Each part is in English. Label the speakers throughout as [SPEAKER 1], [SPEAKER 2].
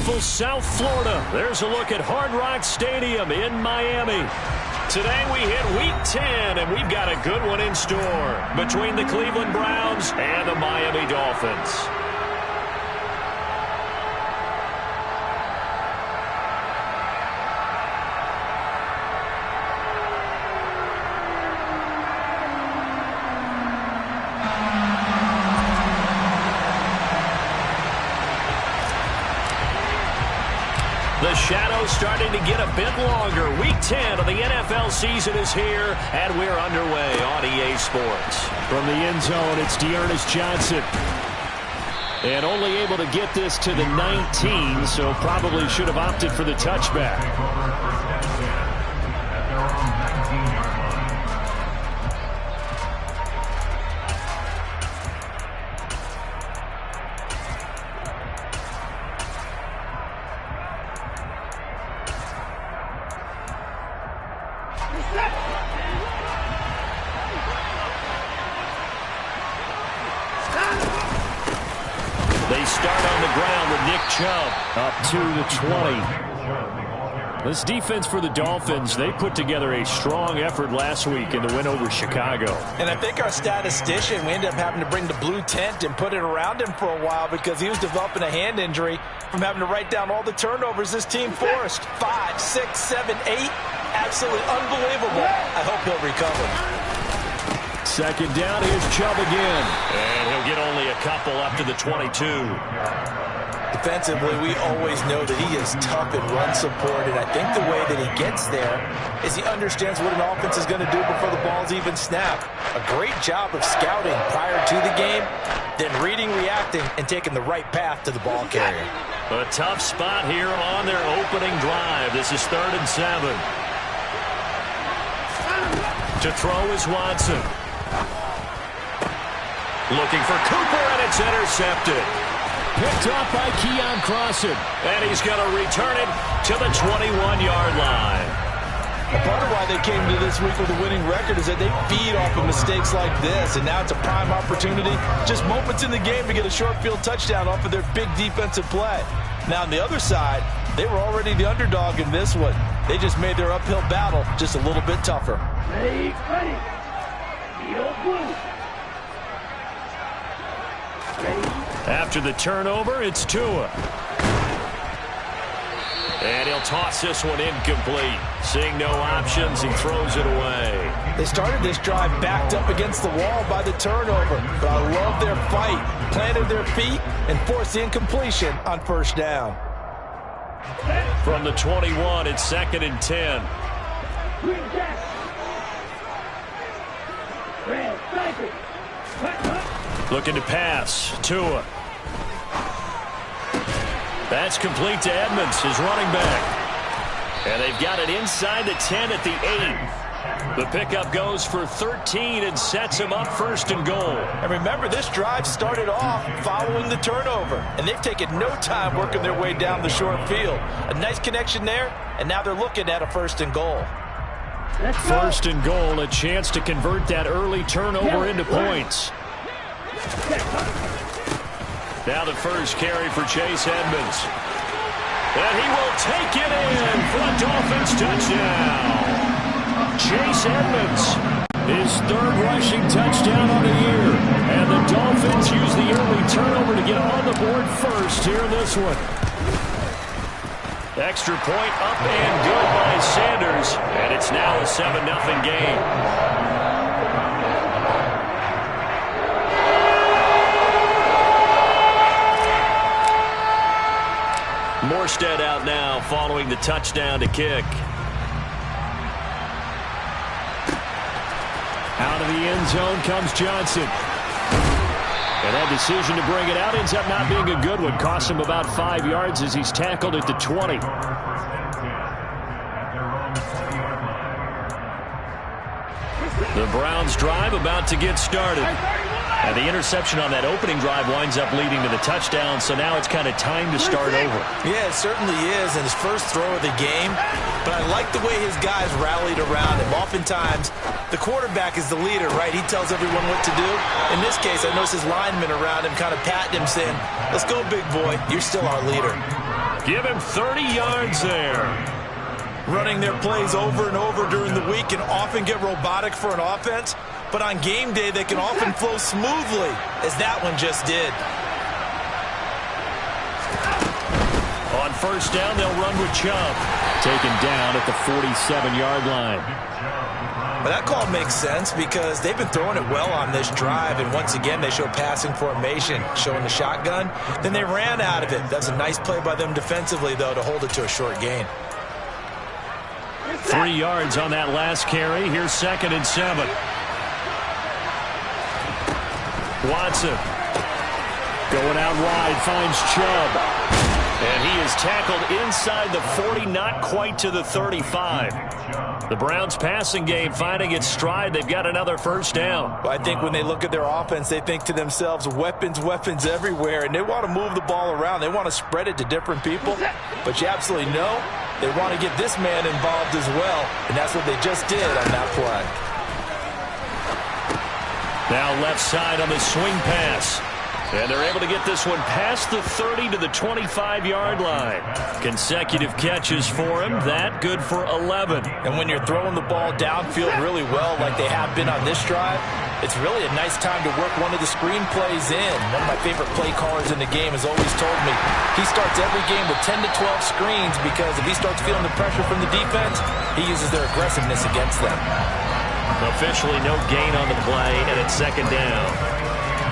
[SPEAKER 1] beautiful South Florida. There's a look at Hard Rock Stadium in Miami. Today we hit Week 10, and we've got a good one in store between the Cleveland Browns and the Miami Dolphins. The shadow's starting to get a bit longer. Week 10 of the NFL season is here, and we're underway on EA Sports.
[SPEAKER 2] From the end zone, it's Dearness Johnson. And only able to get this to the 19, so probably should have opted for the touchback.
[SPEAKER 1] They start on the ground with Nick Chubb.
[SPEAKER 2] Up to the 20. This defense for the Dolphins, they put together a strong effort last week in the win over Chicago.
[SPEAKER 3] And I think our statistician, we ended up having to bring the blue tent and put it around him for a while because he was developing a hand injury from having to write down all the turnovers this team forced. 5, 6, 7, 8. Absolutely unbelievable. I hope he'll recover.
[SPEAKER 2] Second down, here's Chubb again.
[SPEAKER 1] And he'll get only a couple up to the 22.
[SPEAKER 3] Defensively, we always know that he is tough in run support, and I think the way that he gets there is he understands what an offense is going to do before the ball's even snapped. A great job of scouting prior to the game, then reading, reacting, and taking the right path to the ball carrier.
[SPEAKER 1] A tough spot here on their opening drive. This is 3rd and 7. To throw is Watson. Looking for Cooper, and it's intercepted.
[SPEAKER 2] Picked off by Keon Crossan.
[SPEAKER 1] And he's going to return it to the 21-yard line.
[SPEAKER 3] A part of why they came to this week with a winning record is that they feed off of mistakes like this, and now it's a prime opportunity, just moments in the game to get a short field touchdown off of their big defensive play. Now on the other side, they were already the underdog in this one. They just made their uphill battle just a little bit tougher.
[SPEAKER 4] Ready. Blue.
[SPEAKER 1] After the turnover, it's Tua. And he'll toss this one incomplete. Seeing no options, he throws it away.
[SPEAKER 3] They started this drive backed up against the wall by the turnover, but I love their fight, planted their feet, and forced the incompletion on first down.
[SPEAKER 1] From the 21, it's 2nd and 10. Looking to pass. Tua. That's complete to Edmonds, his running back. And they've got it inside the 10 at the 8. The pickup goes for 13 and sets him up 1st and goal.
[SPEAKER 3] And remember, this drive started off following the turnover, and they've taken no time working their way down the short field. A nice connection there, and now they're looking at a 1st and goal.
[SPEAKER 2] 1st and goal, a chance to convert that early turnover into points.
[SPEAKER 1] Now the first carry for Chase Edmonds. And he will take it in for a Dolphins touchdown.
[SPEAKER 2] Chase Edmonds, his 3rd rushing touchdown on the year. And the Dolphins use the early turnover to get on the board first here in this one.
[SPEAKER 1] Extra point up and good by Sanders. And it's now a 7-0 game. Morstead out now following the touchdown to kick.
[SPEAKER 2] Out of the end zone comes Johnson. And that decision to bring it out ends up not being a good one. Costs him about 5 yards as he's tackled at the 20.
[SPEAKER 1] The Browns drive about to get started. And the interception on that opening drive winds up leading to the touchdown, so now it's kind of time to start over.
[SPEAKER 3] Yeah, it certainly is, and his first throw of the game. But I like the way his guys rallied around him. Oftentimes, the quarterback is the leader, right? He tells everyone what to do. In this case, I noticed his linemen around him kind of patting him, saying, let's go, big boy. You're still our leader.
[SPEAKER 1] Give him 30 yards there.
[SPEAKER 3] Running their plays over and over during the week can often get robotic for an offense, but on game day they can often flow smoothly, as that one just did.
[SPEAKER 1] On first down, they'll run with Chubb. Taken down at the 47-yard line.
[SPEAKER 3] But that call makes sense because they've been throwing it well on this drive, and once again they show passing formation, showing the shotgun. Then they ran out of it. That's a nice play by them defensively, though, to hold it to a short gain.
[SPEAKER 1] 3 yards on that last carry. Here's 2nd and 7. Watson going out wide, finds Chubb. And he is tackled inside the 40, not quite to the 35. The Browns passing game finding its stride. They've got another first down.
[SPEAKER 3] Well, I think when they look at their offense, they think to themselves, weapons, weapons everywhere, and they want to move the ball around. They want to spread it to different people. But you absolutely know they want to get this man involved as well, and that's what they just did on that play.
[SPEAKER 1] Now left side on the swing pass. And they're able to get this one past the 30 to the 25-yard line. Consecutive catches for him. That good for 11.
[SPEAKER 3] And when you're throwing the ball downfield really well like they have been on this drive, it's really a nice time to work one of the screen plays in. One of my favorite play callers in the game has always told me he starts every game with 10 to 12 screens because if he starts feeling the pressure from the defense, he uses their aggressiveness against them.
[SPEAKER 1] Officially no gain on the play, and it's 2nd down.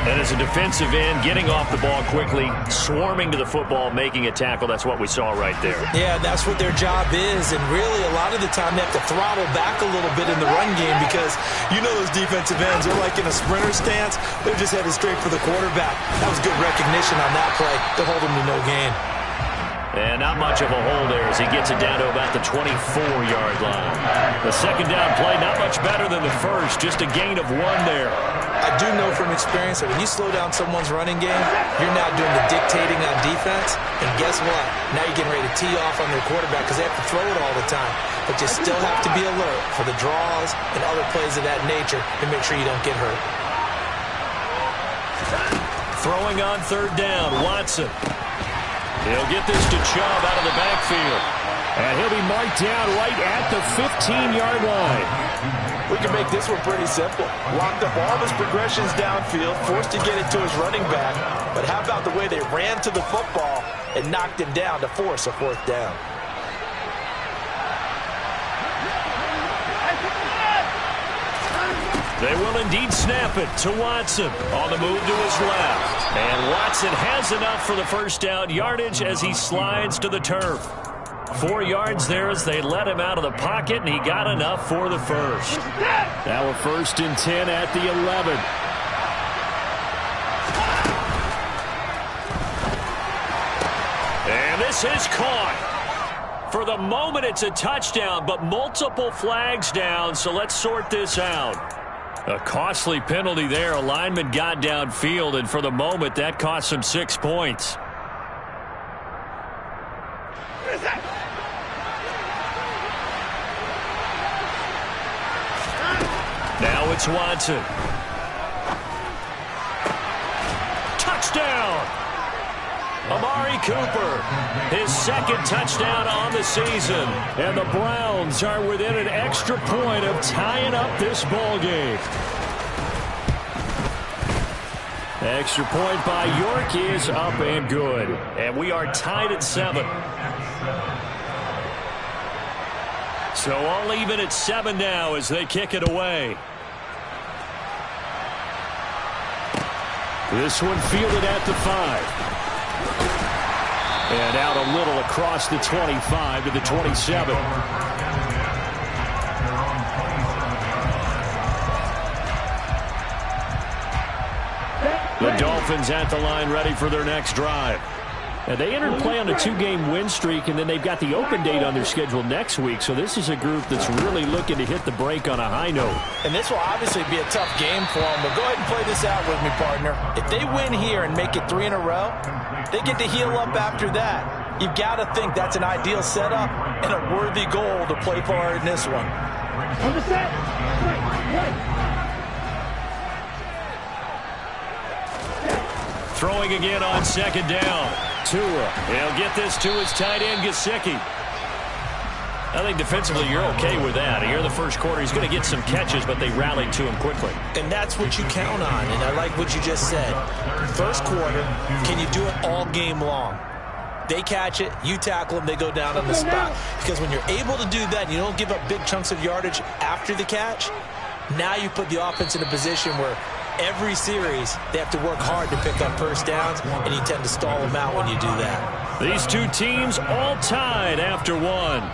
[SPEAKER 1] And as a defensive end, getting off the ball quickly, swarming to the football, making a tackle, that's what we saw right there.
[SPEAKER 3] Yeah, that's what their job is, and really a lot of the time they have to throttle back a little bit in the run game because you know those defensive ends, they're like in a sprinter stance, they're just headed straight for the quarterback. That was good recognition on that play to hold them to no gain.
[SPEAKER 1] And not much of a hole there as he gets it down to about the 24-yard line. The 2nd down play, not much better than the first, just a gain of 1 there.
[SPEAKER 3] I do know from experience that when you slow down someone's running game, you're now doing the dictating on defense. And guess what? Now you're getting ready to tee off on their quarterback because they have to throw it all the time. But you still have to be alert for the draws and other plays of that nature to make sure you don't get hurt.
[SPEAKER 1] Throwing on 3rd down, Watson. He'll get this to Chubb out of the backfield. And he'll be marked down right at the 15-yard line.
[SPEAKER 3] We can make this one pretty simple. Locked up all his progressions downfield, forced to get it to his running back. But how about the way they ran to the football and knocked him down to force a 4th down?
[SPEAKER 1] They will indeed snap it to Watson on the move to his left. And Watson has enough for the first down yardage as he slides to the turf. 4 yards there as they let him out of the pocket, and he got enough for the first. Now a 1st and 10 at the 11. And this is caught. For the moment, it's a touchdown, but multiple flags down, so let's sort this out. A costly penalty there. A lineman got downfield, and for the moment, that cost him 6 points. Now it's Watson. Touchdown! Amari Cooper, his 2nd touchdown on the season. And the Browns are within an extra point of tying up this ball game. Extra point by York is up and good. And we are tied at 7. So all even at 7 now as they kick it away. This one fielded at the 5. And out a little across the 25 to the 27. The Dolphins at the line ready for their next drive. And they entered play on a 2-game win streak, and then they've got the open date on their schedule next week. So this is a group that's really looking to hit the break on a high note.
[SPEAKER 3] And this will obviously be a tough game for them, but go ahead and play this out with me, partner. If they win here and make it 3 in a row, they get to heal up after that. You've got to think that's an ideal setup and a worthy goal to play for in this one.
[SPEAKER 1] Throwing again on 2nd down.
[SPEAKER 2] Tua. He'll get this to his tight end, Gesicki. I think defensively you're okay with that. Here in the first quarter, he's going to get some catches, but they rallied to him quickly.
[SPEAKER 3] And that's what you count on, and I like what you just said. First quarter, can you do it all game long? They catch it, you tackle them, they go down on the spot. Because when you're able to do that, you don't give up big chunks of yardage after the catch, now you put the offense in a position where every series they have to work hard to pick up first downs, and you tend to stall them out when you do that.
[SPEAKER 2] These two teams all tied after one.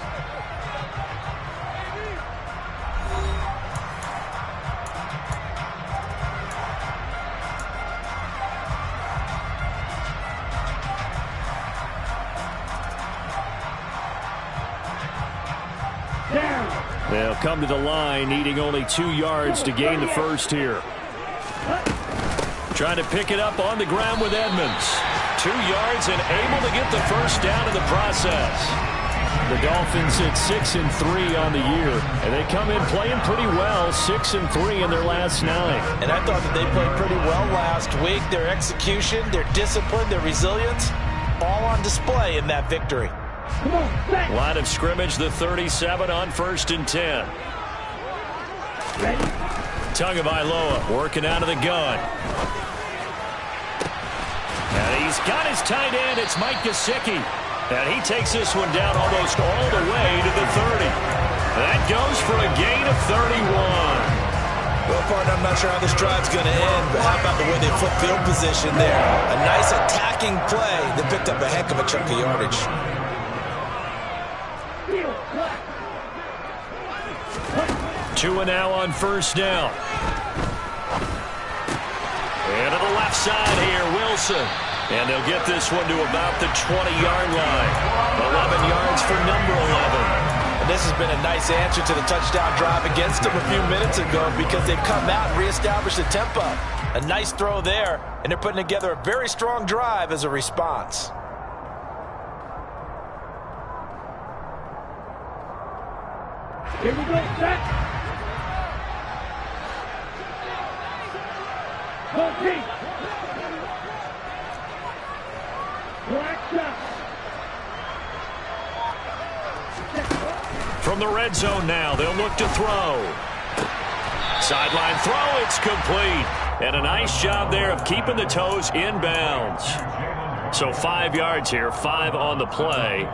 [SPEAKER 2] They'll come to the line, needing only 2 yards to gain the first here. Trying to pick it up on the ground with Edmonds. 2 yards and able to get the first down in the process. The Dolphins sit 6-3 on the year, and they come in playing pretty well, 6-3 in their last 9.
[SPEAKER 3] And I thought that they played pretty well last week. Their execution, their discipline, their resilience, all on display in that victory.
[SPEAKER 2] Line of scrimmage, the 37 on 1st and 10. Tagovailoa working out of the gun. And he's got his tight end. It's Mike Gesicki. And he takes this one down almost all the way to the 30. That goes for a gain of 31.
[SPEAKER 3] Well, partner, I'm not sure how this drive's going to end, but how about the way they flip field position there? A nice attacking play that picked up a heck of a chunk of yardage.
[SPEAKER 2] Tua now on 1st down. And to the left side here, Wilson. And they'll get this one to about the 20-yard line. 11 yards for number 11.
[SPEAKER 3] And this has been a nice answer to the touchdown drive against them a few minutes ago because they've come out and reestablished the tempo. A nice throw there, and they're putting together a very strong drive as a response.
[SPEAKER 4] Here we go, set.
[SPEAKER 2] From the red zone now, they'll look to throw. Sideline throw, it's complete. And a nice job there of keeping the toes inbounds. So 5 yards here, 5 on the play.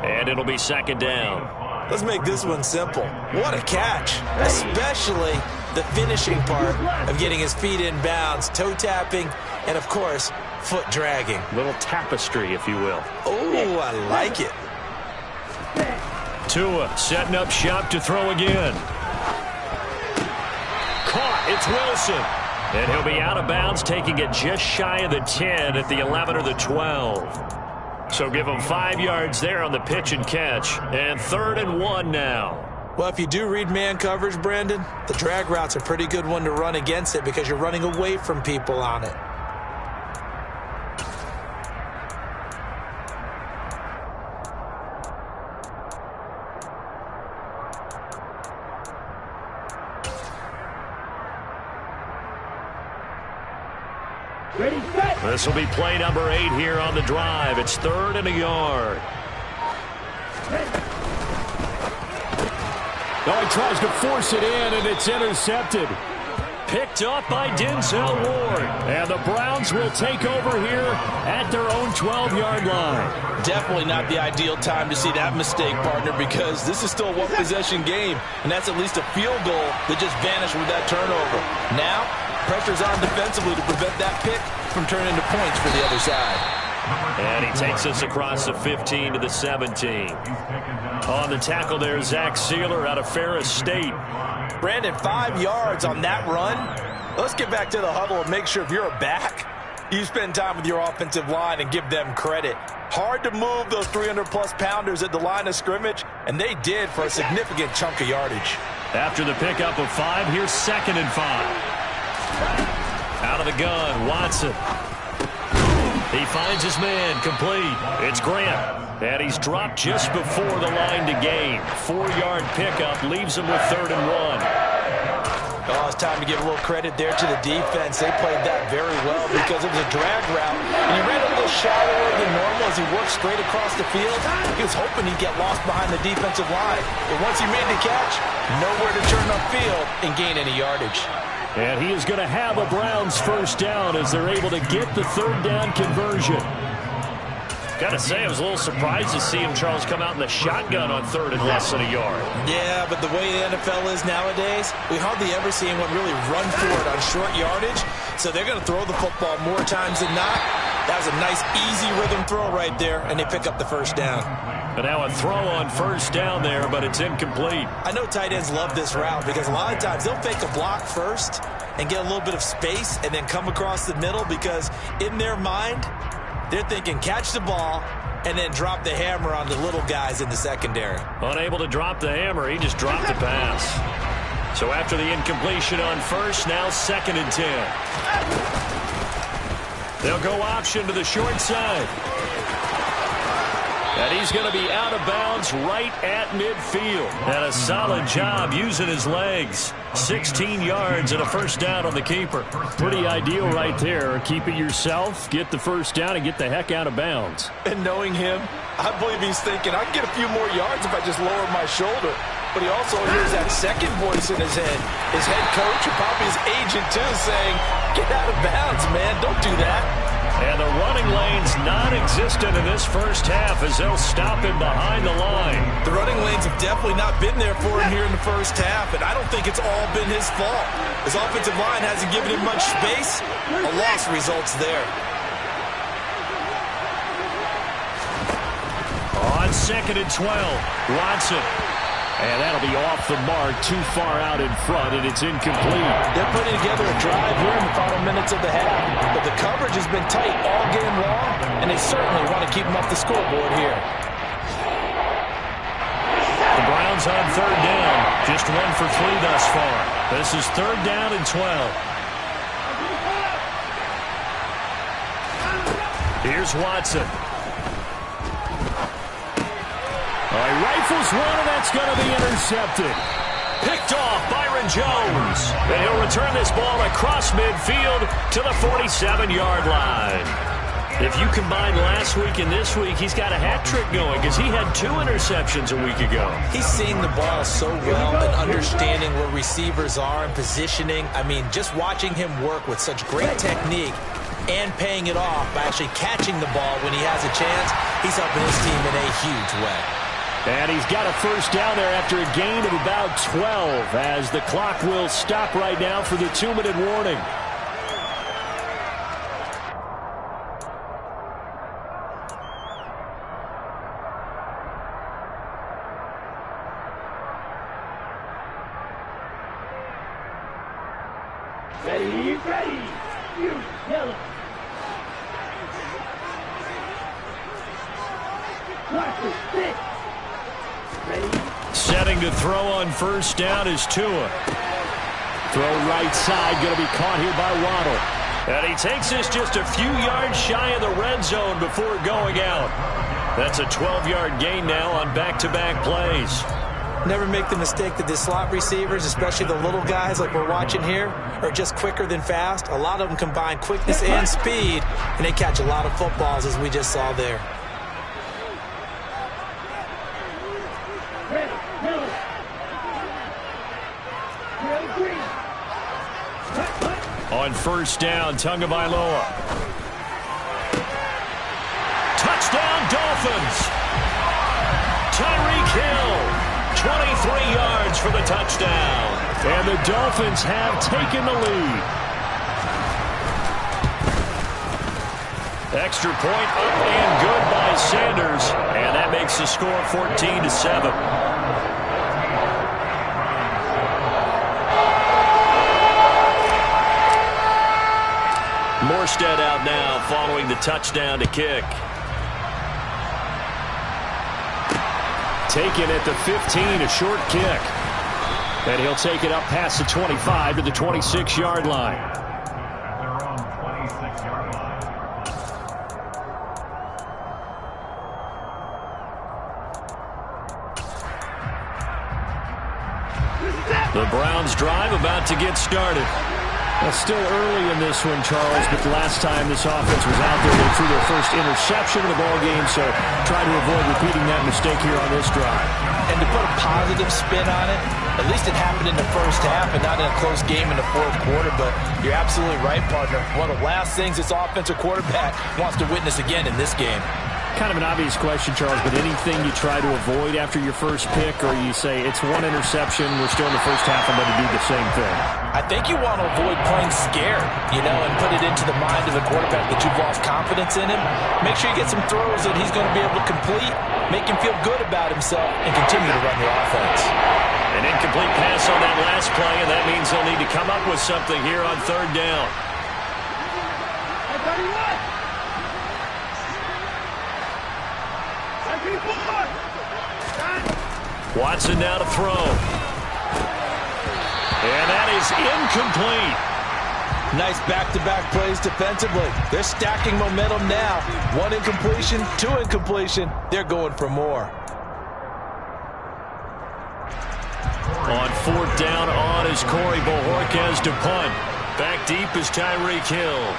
[SPEAKER 2] And it'll be 2nd down.
[SPEAKER 3] Let's make this one simple. What a catch, especially the finishing part of getting his feet in bounds, toe tapping, and of course, foot dragging.
[SPEAKER 2] Little tapestry, if you will.
[SPEAKER 3] Oh, I like it.
[SPEAKER 2] Tua setting up shop to throw again. Caught, it's Wilson. And he'll be out of bounds, taking it just shy of the 10 at the 11 or the 12. So give him 5 yards there on the pitch and catch. And 3rd and 1 now.
[SPEAKER 3] Well, if you do read man coverage, Brandon, the drag route's a pretty good one to run against it because you're running away from people on it.
[SPEAKER 4] Ready, set.
[SPEAKER 2] This will be play number 8 here on the drive. It's 3rd and a yard. Oh, he tries to force it in, and it's intercepted. Picked up by Denzel Ward. And the Browns will take over here at their own 12-yard line.
[SPEAKER 3] Definitely not the ideal time to see that mistake, partner, because this is still a one-possession game, and that's at least a field goal that just vanished with that turnover. Now, pressure's on defensively to prevent that pick from turning into points for the other side.
[SPEAKER 2] And he takes us across the 15 to the 17. On the tackle there, Zach Sealer out of Ferris State.
[SPEAKER 3] Brandon, 5 yards on that run. Let's get back to the huddle and make sure if you're a back, you spend time with your offensive line and give them credit. Hard to move those 300-plus pounders at the line of scrimmage, and they did for a significant chunk of yardage.
[SPEAKER 2] After the pickup of 5, here's 2nd and 5. Out of the gun, Watson. He finds his man, complete. It's Grant. And he's dropped just before the line to gain. 4-yard pickup leaves him with 3rd and 1.
[SPEAKER 3] Oh, it's time to give a little credit there to the defense. They played that very well because it was a drag route. And you ran a little little shallower than normal as he worked straight across the field. He was hoping he'd get lost behind the defensive line. But once he made the catch, nowhere to turn upfield and gain any yardage.
[SPEAKER 2] And he is going to have a Browns first down as they're able to get the third down conversion.
[SPEAKER 1] Got to say, I was a little surprised to see him, Charles, come out in the shotgun on third and less than a yard.
[SPEAKER 3] Yeah, but the way the NFL is nowadays, we hardly ever see anyone really run for it on short yardage. So they're going to throw the football more times than not. That was a nice, easy rhythm throw right there, and they pick up the first down.
[SPEAKER 2] But now a throw on first down there, but it's incomplete.
[SPEAKER 3] I know tight ends love this route because a lot of times they'll fake a block first and get a little bit of space and then come across the middle because in their mind, they're thinking catch the ball and then drop the hammer on the little guys in the secondary.
[SPEAKER 1] Unable to drop the hammer, he just dropped the pass. So after the incompletion on first, now 2nd and 10. They'll go option to the short side. And he's going to be out of bounds right at midfield. And a solid job using his legs. 16 yards and a first down on the keeper.
[SPEAKER 2] Pretty ideal right there. Keep it yourself, get the first down, and get the heck out of bounds.
[SPEAKER 3] And knowing him, I believe he's thinking, I can get a few more yards if I just lower my shoulder. But he also hears that second voice in his head. His head coach and probably his agent, too, saying, get out of bounds, man. Don't do that.
[SPEAKER 1] And the running lane's non-existent in this first half as they'll stop him behind the line.
[SPEAKER 3] The running lanes have definitely not been there for him here in the first half, and I don't think it's all been his fault. His offensive line hasn't given him much space. A loss results there.
[SPEAKER 1] On 2nd and 12, Watson.
[SPEAKER 2] And that'll be off the mark, too far out in front, and it's incomplete.
[SPEAKER 3] They're putting together a drive here in the final minutes of the half, but the coverage has been tight all game long, and they certainly want to keep them off the scoreboard here.
[SPEAKER 1] The Browns on third down, just 1 for 3 thus far. This is 3rd down and 12. Here's Watson.
[SPEAKER 2] He rifles one, and that's going to be intercepted.
[SPEAKER 1] Picked off Byron Jones. And he'll return this ball across midfield to the 47-yard line. If you combine last week and this week, he's got a hat trick going because he had 2 interceptions a week ago.
[SPEAKER 3] He's seeing the ball so well and understanding where receivers are and positioning. I mean, just watching him work with such great technique and paying it off by actually catching the ball when he has a chance, he's helping his team in a huge way.
[SPEAKER 2] And he's got a first down there after a gain of about 12 as the clock will stop right now for the 2-minute warning.
[SPEAKER 4] Ready, ready, you yellow. Watch it, sit.
[SPEAKER 1] Setting to throw on first down is Tua.
[SPEAKER 2] Throw right side, going to be caught here by Waddle.
[SPEAKER 1] And he takes this just a few yards shy of the red zone before going out. That's a 12-yard gain now on back-to-back plays.
[SPEAKER 3] Never make the mistake that the slot receivers, especially the little guys like we're watching here, are just quicker than fast. A lot of them combine quickness and speed, and they catch a lot of footballs as we just saw there.
[SPEAKER 1] On first down, Tagovailoa. Touchdown, Dolphins. Tyreek Hill, 23 yards for the touchdown.
[SPEAKER 2] And the Dolphins have taken the lead.
[SPEAKER 1] Extra point up and good by Sanders. And that makes the score 14-7. Morstead out now following the touchdown to kick.
[SPEAKER 2] Taken at the 15, a short kick. And he'll take it up past the 25 to the 26-yard line. The Browns drive about to get started. Well, still early in this one, Charles, but the last time this offense was out there, they threw their first interception of the ball game, so try to avoid repeating that mistake here on this drive.
[SPEAKER 3] And to put a positive spin on it, at least it happened in the first half and not in a close game in the fourth quarter, but you're absolutely right, partner. One of the last things this offensive quarterback wants to witness again in this game.
[SPEAKER 2] Kind of an obvious question, Charles, but anything you try to avoid after your first pick, or you say it's one interception, we're still in the first half, I'm going to do the same thing?
[SPEAKER 3] I think you want to avoid playing scared, and put it into the mind of the quarterback that you've lost confidence in him. Make sure you get some throws that he's going to be able to complete, make him feel good about himself, and continue to run the offense.
[SPEAKER 1] An incomplete pass on that last play, and that means they'll need to come up with something here on third down. Watson now to throw. And that is incomplete.
[SPEAKER 3] Nice back-to-back plays defensively. They're stacking momentum now. One incompletion, two incompletion. They're going for more.
[SPEAKER 1] On fourth down on is Corey Bojorquez to punt. Back deep is Tyreek Hill.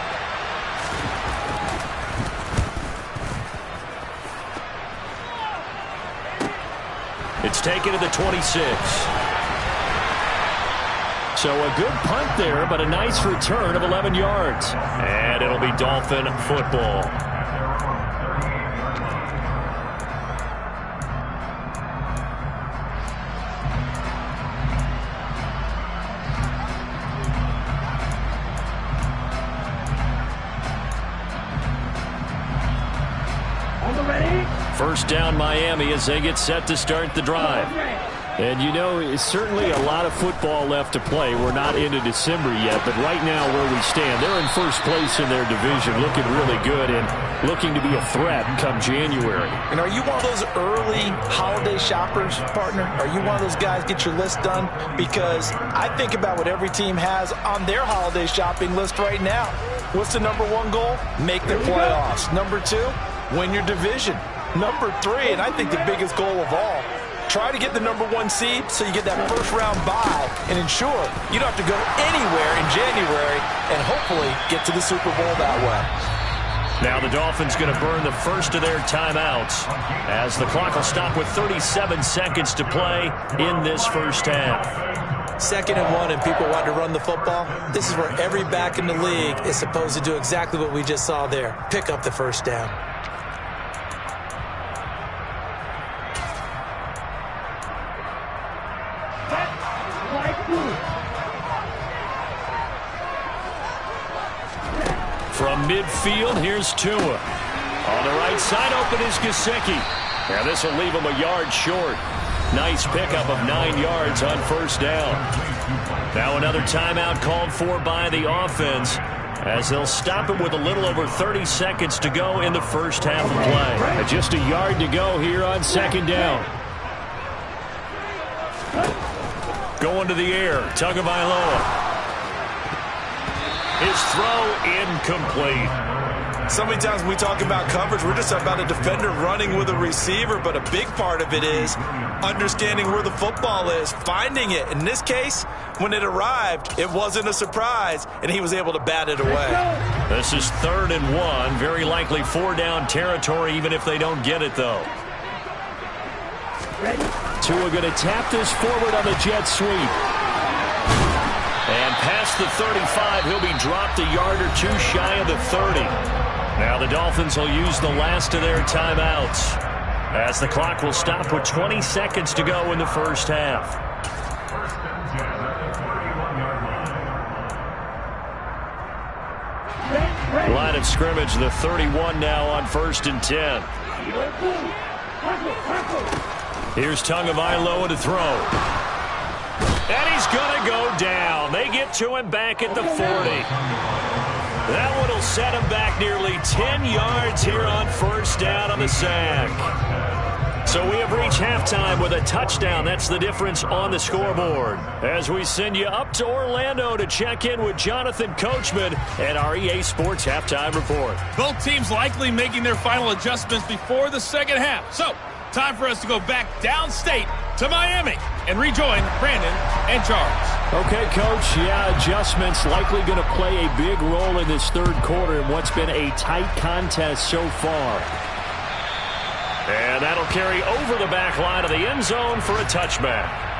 [SPEAKER 1] It's taken to the 26. So a good punt there, but a nice return of 11 yards. And it'll be Dolphin football. First down Miami as they get set to start the drive. And it's certainly a lot of football left to play. We're not into December yet, but right now where we stand, they're in first place in their division, looking really good and looking to be a threat come January.
[SPEAKER 3] And are you one of those early holiday shoppers, partner? Are you one of those guys get your list done? Because I think about what every team has on their holiday shopping list right now. What's the number one goal? Make the playoffs. Number two, win your division. Number three, and I think the biggest goal of all, try to get the number one seed so you get that first round bye and ensure you don't have to go anywhere in January and hopefully get to the Super Bowl that way.
[SPEAKER 1] Now the Dolphins going to burn the first of their timeouts as the clock will stop with 37 seconds to play in this first half.
[SPEAKER 3] 2nd and 1 and people want to run the football. This is where every back in the league is supposed to do exactly what we just saw there. Pick up the first down.
[SPEAKER 1] From midfield, here's Tua. On the right side, open is Gesicki. Now this will leave him a yard short. Nice pickup of 9 yards on first down. Now another timeout called for by the offense as they'll stop it with a little over 30 seconds to go in the first half of play.
[SPEAKER 2] Just a yard to go here on second down.
[SPEAKER 1] Going to the air, Tagovailoa. His throw incomplete.
[SPEAKER 3] So many times when we talk about coverage, we're just about a defender running with a receiver, but a big part of it is understanding where the football is, finding it. In this case, when it arrived, it wasn't a surprise, and he was able to bat it away.
[SPEAKER 1] This is 3rd and 1, very likely 4-down territory, even if they don't get it, though.
[SPEAKER 2] Tua going to tap this forward on the jet sweep.
[SPEAKER 1] And past the 35, he'll be dropped a yard or two shy of the 30. Now the Dolphins will use the last of their timeouts as the clock will stop with 20 seconds to go in the first half. Line of scrimmage, the 31 now on 1st and 10. Here's Tagovailoa to throw. And he's going to go down. They get to him back at the 40. That one will set him back nearly 10 yards here on first down on the sack. So we have reached halftime with a touchdown. That's the difference on the scoreboard. As we send you up to Orlando to check in with Jonathan Coachman and our EA Sports Halftime Report.
[SPEAKER 5] Both teams likely making their final adjustments before the second half. So, time for us to go back downstate to Miami. And rejoin Brandon and Charles.
[SPEAKER 1] Okay, Coach. Yeah, adjustments likely going to play a big role in this third quarter in what's been a tight contest so far.
[SPEAKER 2] And that'll carry over the back line of the end zone for a touchback.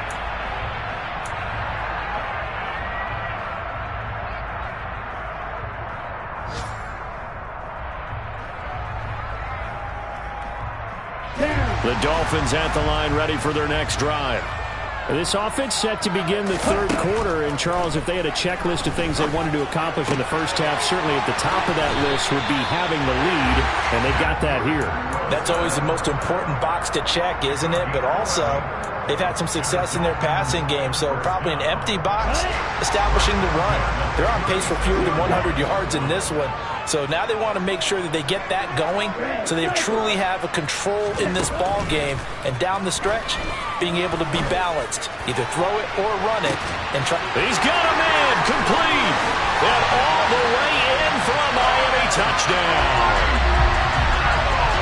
[SPEAKER 2] The Dolphins at the line ready for their next drive.
[SPEAKER 1] This offense set to begin the third quarter. And, Charles, if they had a checklist of things they wanted to accomplish in the first half, certainly at the top of that list would be having the lead, and they got that here.
[SPEAKER 3] That's always the most important box to check, isn't it? But also, they've had some success in their passing game, so probably an empty box establishing the run. They're on pace for fewer than 100 yards in this one. So now they want to make sure that they get that going so they truly have a control in this ball game. And down the stretch, being able to be balanced. Either throw it or run it. And try.
[SPEAKER 2] He's got a man complete. And all the way in for a Miami touchdown.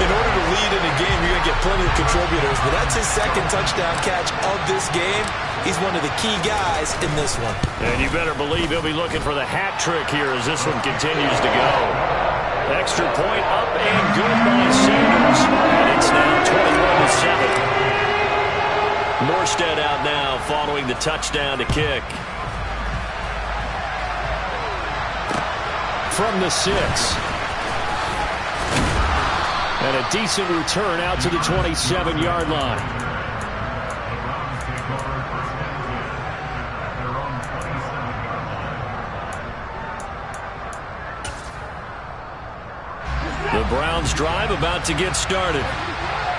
[SPEAKER 3] In order to lead in a game, you're going to get plenty of contributors. But that's his second touchdown catch of this game. He's one of the key guys in this one.
[SPEAKER 2] And you better believe he'll be looking for the hat trick here as this one continues to go. Extra point up and good by Sanders. And it's now 21-7. Norstead out now following the touchdown to kick.
[SPEAKER 1] From the 6. And a decent return out to the 27-yard line.
[SPEAKER 2] The Browns drive about to get started.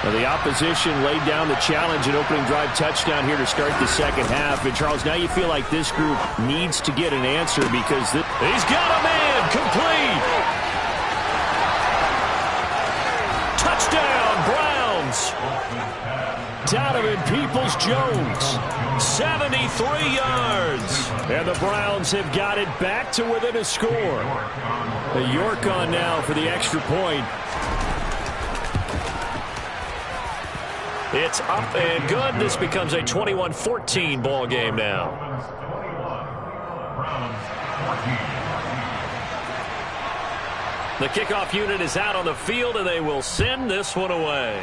[SPEAKER 1] Well, the opposition laid down the challenge and opening drive touchdown here to start the second half. And, Charles, now you feel like this group needs to get an answer because
[SPEAKER 2] he's got a man complete. Touchdown, Browns.
[SPEAKER 1] Donovan Peoples-Jones,
[SPEAKER 2] 73 yards.
[SPEAKER 1] And the Browns have got it back to within a score. The York on now for the extra point.
[SPEAKER 2] It's up and good. This becomes a 21-14 ball game now. The kickoff unit is out on the field, and they will send this one away.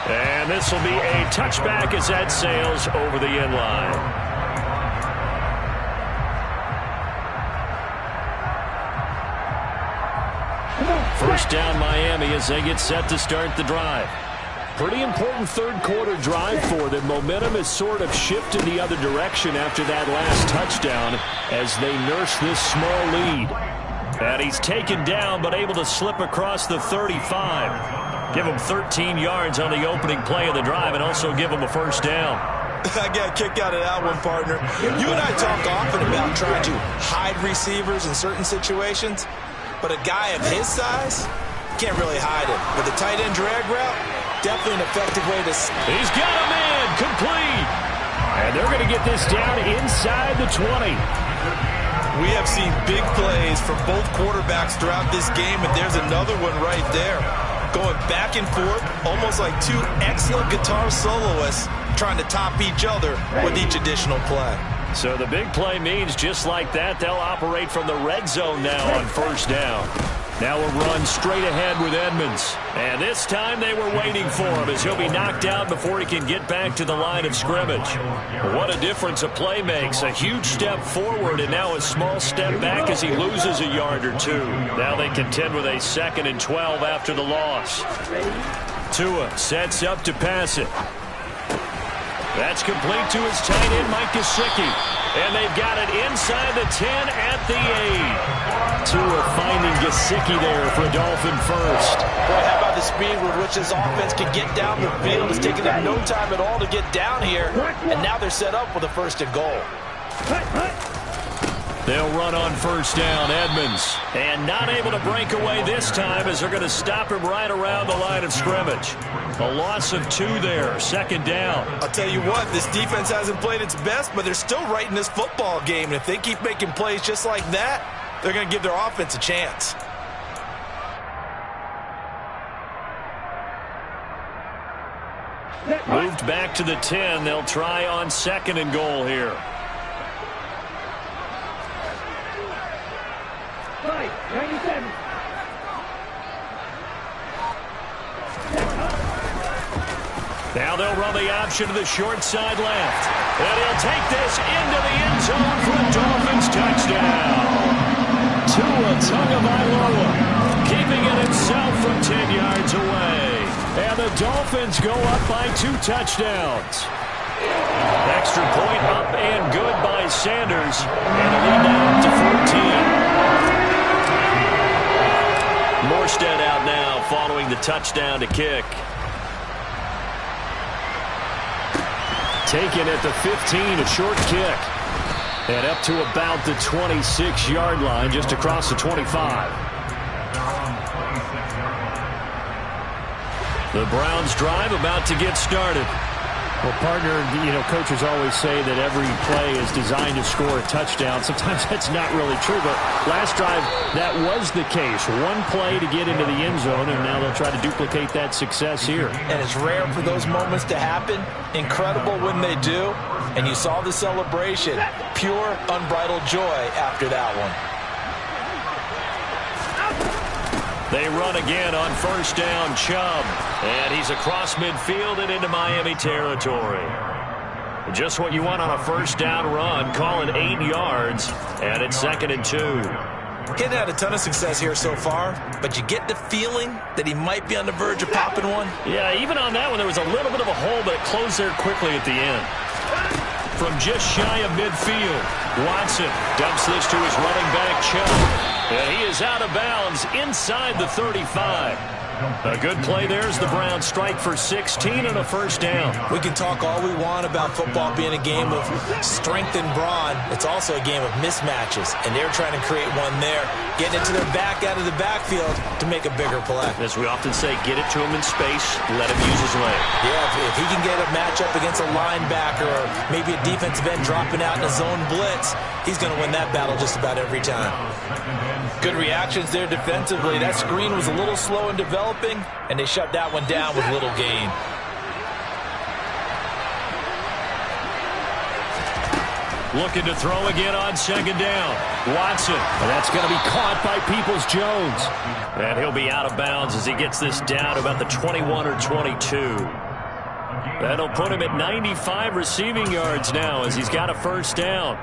[SPEAKER 2] And this will be a touchback as that sails over the end line. First down Miami as they get set to start the drive.
[SPEAKER 1] Pretty important third quarter drive for them. Momentum has sort of shifted the other direction after that last touchdown as they nurse this small lead.
[SPEAKER 2] And he's taken down but able to slip across the 35. Give him 13 yards on the opening play of the drive and also give him a first down.
[SPEAKER 3] I got a kick out of that one, partner. You and I talk often about trying to hide receivers in certain situations, but a guy of his size can't really hide it. With a tight end drag route, definitely an effective way to...
[SPEAKER 2] He's got a man complete.
[SPEAKER 1] And they're going to get this down inside the 20.
[SPEAKER 3] We have seen big plays from both quarterbacks throughout this game, and there's another one right there. Going back and forth, almost like two excellent guitar soloists trying to top each other with each additional play.
[SPEAKER 2] So the big play means just like that, they'll operate from the red zone now on first down. Now a run straight ahead with Edmonds. And this time they were waiting for him as he'll be knocked out before he can get back to the line of scrimmage. What a difference a play makes. A huge step forward and now a small step back as he loses a yard or two. Now they contend with a 2nd and 12 after the loss. Tua sets up to pass it. That's complete to his tight end, Mike Gesicki. And they've got it inside the 10 at the 8.
[SPEAKER 1] Tua finding Gesicki there for a Dolphin first.
[SPEAKER 3] Boy, how about the speed with which this offense can get down the field? It's taken them no time at all to get down here. And now they're set up with a 1st and goal.
[SPEAKER 2] They'll run on first down, Edmonds. And not able to break away this time as they're going to stop him right around the line of scrimmage. A loss of 2 there, 2nd down.
[SPEAKER 3] I'll tell you what, this defense hasn't played its best, but they're still right in this football game. And if they keep making plays just like that, they're going to give their offense a chance.
[SPEAKER 1] Moved back to the 10. They'll try on 2nd and goal here. Now they'll run the option to the short side left. And he'll take this into the end zone for a Dolphins touchdown. Tua Tagovailoa keeping it himself from 10 yards away. And the Dolphins go up by 2 touchdowns. Extra point up and good by Sanders. And a lead now up to 14. Morstead out now following the touchdown to kick. Taken at the 15, a short kick. And up to about the 26-yard line, just across the 25. The Browns drive about to get started.
[SPEAKER 2] Well, partner, coaches always say that every play is designed to score a touchdown. Sometimes that's not really true, but last drive, that was the case. One play to get into the end zone, and now they'll try to duplicate that success here.
[SPEAKER 3] And it's rare for those moments to happen. Incredible when they do. And you saw the celebration. Pure, unbridled joy after that one.
[SPEAKER 1] They run again on 1st down, Chubb. And he's across midfield and into Miami territory. Just what you want on a 1st down run. Call it 8 yards. And it's 2nd and 2.
[SPEAKER 3] He's had a ton of success here so far, but you get the feeling that he might be on the verge of popping one.
[SPEAKER 1] Yeah, even on that one, there was a little bit of a hole, but it closed there quickly at the end. From just shy of midfield, Watson dumps this to his running back, Chubb. And he is out of bounds inside the 35. A good play there as the Browns strike for 16 and a 1st down.
[SPEAKER 3] We can talk all we want about football being a game of strength and brawn. It's also a game of mismatches, and they're trying to create one there, getting it to their back out of the backfield to make a bigger play.
[SPEAKER 1] As we often say, get it to him in space, let him use his leg.
[SPEAKER 3] Yeah, if he can get a matchup against a linebacker or maybe a defensive end dropping out in a zone blitz, he's going to win that battle just about every time. Good reactions there defensively. That screen was a little slow in developing, and they shut that one down with little gain.
[SPEAKER 1] Looking to throw again on 2nd down. Watson. And that's going to be caught by Peoples-Jones. And he'll be out of bounds as he gets this down to about the 21 or 22. That'll put him at 95 receiving yards now as he's got a 1st down.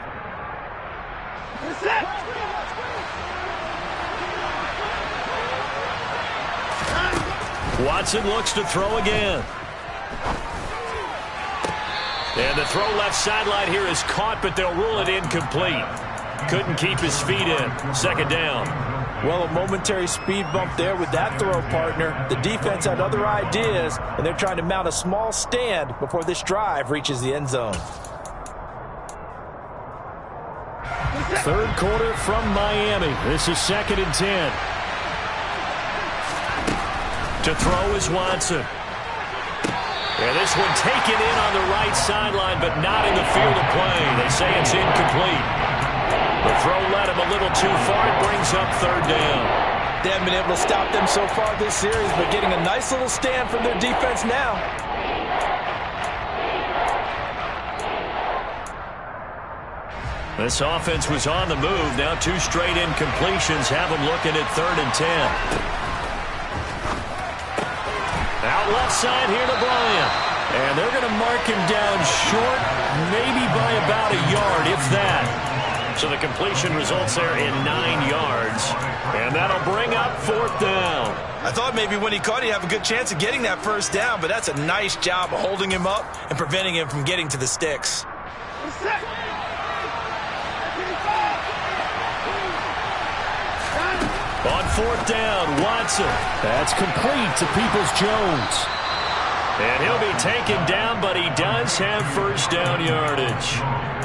[SPEAKER 1] Watson looks to throw again. And the throw left sideline here is caught, but they'll rule it incomplete. Couldn't keep his feet in. 2nd down.
[SPEAKER 3] Well, a momentary speed bump there with that throw, partner. The defense had other ideas, and they're trying to mount a small stand before this drive reaches the end zone.
[SPEAKER 1] 3rd quarter from Miami. This is 2nd and 10. To throw is Watson. And this one taken in on the right sideline, but not in the field of play. They say it's incomplete. The throw led him a little too far. It brings up 3rd down.
[SPEAKER 3] They haven't been able to stop them so far this series, but getting a nice little stand from their defense now.
[SPEAKER 1] This offense was on the move. Now 2 straight incompletions have them looking at 3rd and 10. Out left side here to Bryant. And they're going to mark him down short, maybe by about a yard, if that. So the completion results there in 9 yards. And that'll bring up 4th down.
[SPEAKER 3] I thought maybe when he caught it, he'd have a good chance of getting that 1st down, but that's a nice job of holding him up and preventing him from getting to the sticks.
[SPEAKER 1] On 4th down, Watson. That's complete to Peoples-Jones. And he'll be taken down, but he does have 1st down yardage.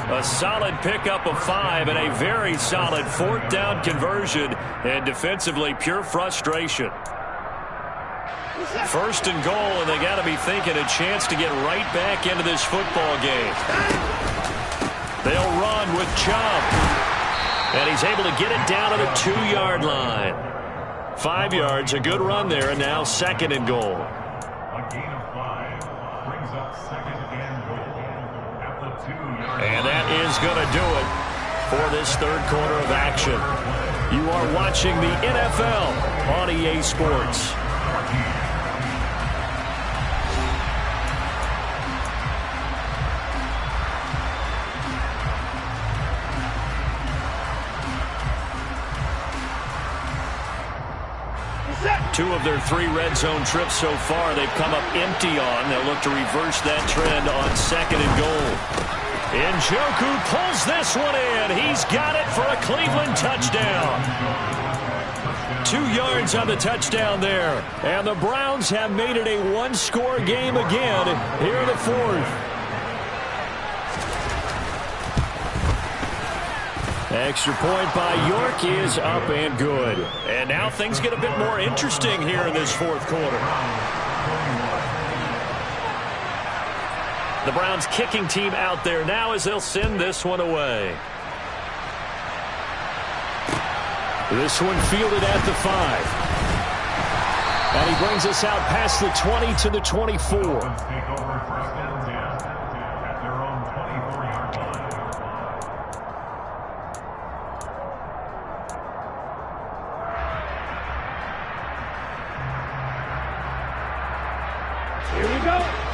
[SPEAKER 1] A solid pickup of 5 and a very solid 4th down conversion. And defensively, pure frustration. 1st and goal, and they got to be thinking a chance to get right back into this football game. They'll run with Chubb. And he's able to get it down to the 2-yard line. 5 yards, a good run there, and now 2nd and goal. And that is going to do it for this third quarter of action. You are watching the NFL on EA Sports. Two of their 3 red zone trips so far they've come up empty on. They'll look to reverse that trend on 2nd and goal. Njoku pulls this one in. He's got it for a Cleveland touchdown. 2 yards on the touchdown there. And the Browns have made it a 1-score game again here in the 4th. Extra point by York is up and good. And now things get a bit more interesting here in this 4th quarter. The Browns kicking team out there now as they'll send this one away. This one fielded at the 5. And he brings us out past the 20 to the 24.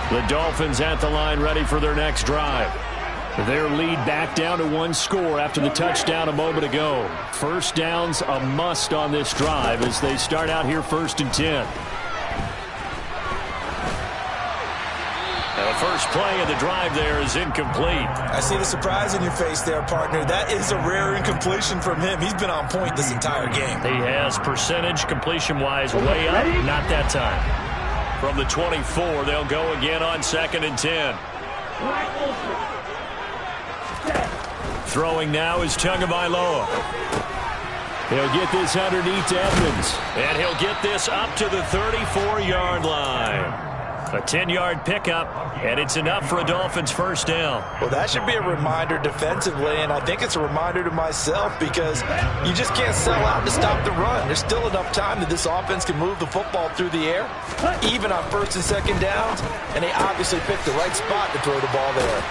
[SPEAKER 1] The Dolphins at the line ready for their next drive. Their lead back down to 1 score after the touchdown a moment ago. First down's a must on this drive as they start out here 1st and 10. Now the first play of the drive there is incomplete.
[SPEAKER 3] I see the surprise in your face there, partner. That is a rare incompletion from him. He's been on point this entire game.
[SPEAKER 1] He has percentage completion-wise way up. Not that time. From the 24, they'll go again on 2nd and 10. Throwing now is Tagovailoa. He'll get this underneath to Edmonds. And he'll get this up to the 34-yard line. A 10-yard pickup, and it's enough for a Dolphins first down.
[SPEAKER 3] Well, that should be a reminder defensively, and I think it's a reminder to myself because you just can't sell out to stop the run. There's still enough time that this offense can move the football through the air, even on 1st and 2nd downs, and they obviously picked the right spot to throw the ball there.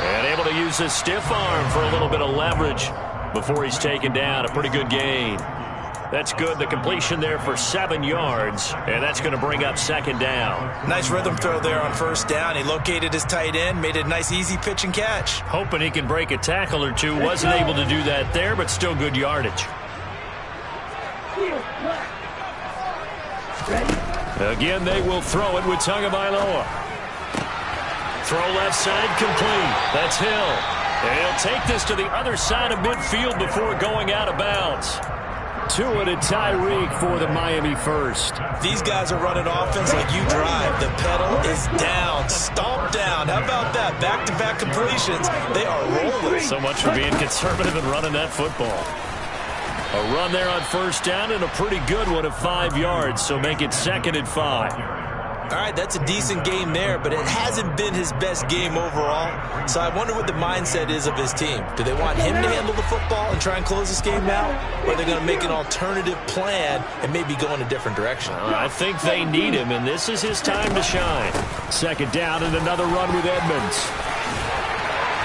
[SPEAKER 1] And able to use his stiff arm for a little bit of leverage before he's taken down. A pretty good gain. That's good. The completion there for 7 yards, and that's going to bring up 2nd down.
[SPEAKER 3] Nice rhythm throw there on 1st down. He located his tight end, made a nice easy pitch and catch.
[SPEAKER 1] Hoping he can break a tackle or two. Wasn't able to do that there, but still good yardage. Again, they will throw it with Tagovailoa. Throw left side complete. That's Hill. And he'll take this to the other side of midfield before going out of bounds. Tua to Tyreek for the Miami first.
[SPEAKER 3] These guys are running offense like you drive. The pedal is down, stomp down. How about that? Back-to-back completions. They are rolling.
[SPEAKER 1] So much for being conservative and running that football. A run there on 1st down and a pretty good one of 5 yards, so make it 2nd and 5.
[SPEAKER 3] All right, that's a decent game there, but it hasn't been his best game overall. So I wonder what the mindset is of his team. Do they want him to handle the football and try and close this game out? Or are they going to make an alternative plan and maybe go in a different direction?
[SPEAKER 1] I think they need him, and this is his time to shine. 2nd down and another run with Edmonds.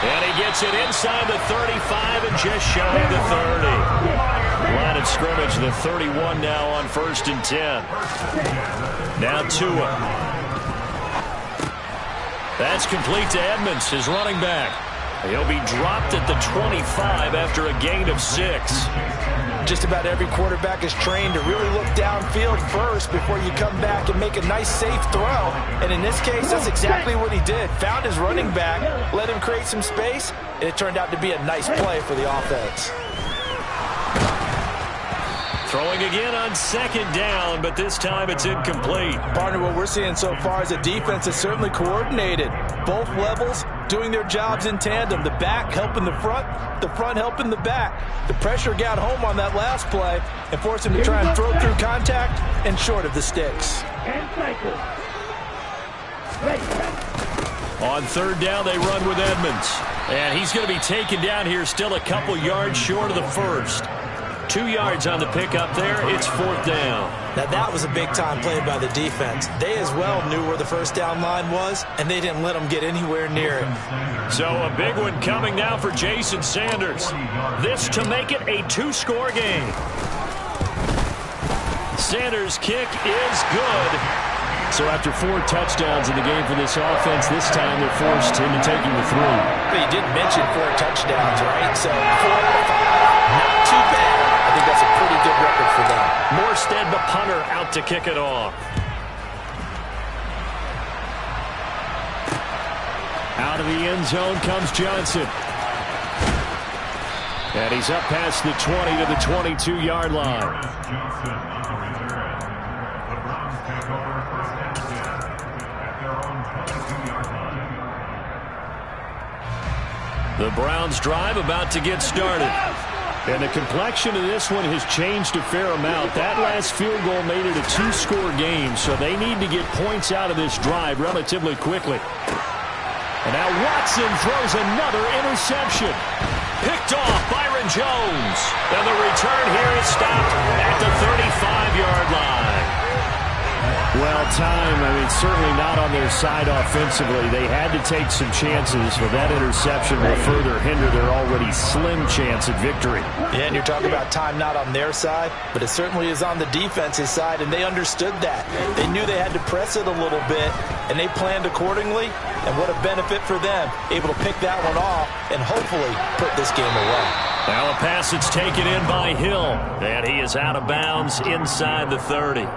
[SPEAKER 1] And he gets it inside the 35 and just shy of the 30. Line of scrimmage, the 31 now on 1st and 10. Now Tua. That's complete to Edmonds, his running back. He'll be dropped at the 25 after a gain of 6.
[SPEAKER 3] Just about every quarterback is trained to really look downfield first before you come back and make a nice, safe throw. And in this case, that's exactly what he did. Found his running back, let him create some space, and it turned out to be a nice play for the offense.
[SPEAKER 1] Throwing again on 2nd down, but this time it's incomplete.
[SPEAKER 3] Partner, what we're seeing so far is a defense that's certainly coordinated. Both levels doing their jobs in tandem. The back helping the front helping the back. The pressure got home on that last play and forced him to try and throw through contact and short of the sticks.
[SPEAKER 1] On 3rd down, they run with Edmonds. And he's going to be taken down here still a couple yards short of the first. 2 yards on the pickup there. It's 4th down.
[SPEAKER 3] Now that was a big-time play by the defense. They as well knew where the first down line was, and they didn't let them get anywhere near it.
[SPEAKER 1] So a big one coming now for Jason Sanders. This to make it a 2-score game. Sanders' kick is good. So after 4 touchdowns in the game for this offense, this time they're forced into taking the 3.
[SPEAKER 3] But you did mention 4 touchdowns, right? So 4 out of 5, not too bad. I think that's a pretty good record for them.
[SPEAKER 1] Morstead, the punter, out to kick it off. Out of the end zone comes Johnson. And he's up past the 20 to the 22-yard line. The Browns drive about to get started. And the complexion of this one has changed a fair amount. That last field goal made it a 2-score game, so they need to get points out of this drive relatively quickly. And now Watson throws another interception. Picked off Byron Jones. And the return here is stopped at the 35-yard line. Well, certainly not on their side offensively. They had to take some chances, but that interception will further hinder their already slim chance at victory.
[SPEAKER 3] Yeah, and you're talking about time not on their side, but it certainly is on the defense's side, and they understood that. They knew they had to press it a little bit, and they planned accordingly, and what a benefit for them, able to pick that one off and hopefully put this game away.
[SPEAKER 1] Now a pass that's taken in by Hill, and he is out of bounds inside the 30.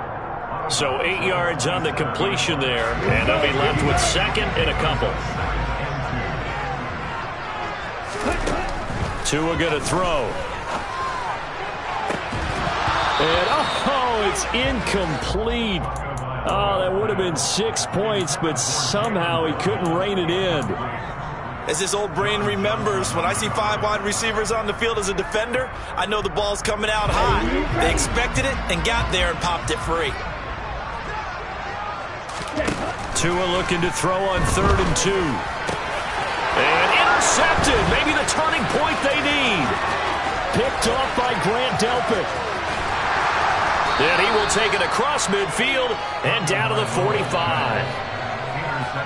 [SPEAKER 1] So 8 yards on the completion there, and they'll be left with second and a couple. Tua going to throw. And, oh, it's incomplete. Oh, that would have been 6 points, but somehow he couldn't rein it in.
[SPEAKER 3] As this old brain remembers, when I see 5 wide receivers on the field as a defender, I know the ball's coming out high. They expected it and got there and popped it free.
[SPEAKER 1] Tua looking to throw on 3rd and 2. And intercepted. Maybe the turning point they need. Picked off by Grant Delpit. And he will take it across midfield and down to the 45.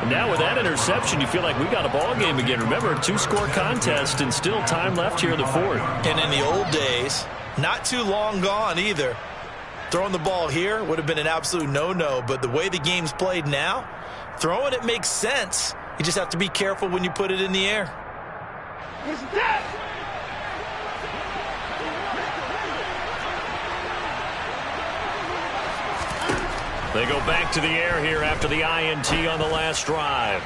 [SPEAKER 1] And now with that interception, you feel like we got a ball game again. Remember, a 2-score contest and still time left here in the 4th.
[SPEAKER 3] And in the old days, not too long gone either, throwing the ball here would have been an absolute no-no, but the way the game's played now, throwing it makes sense. You just have to be careful when you put it in the air.
[SPEAKER 1] They go back to the air here after the INT on the last drive.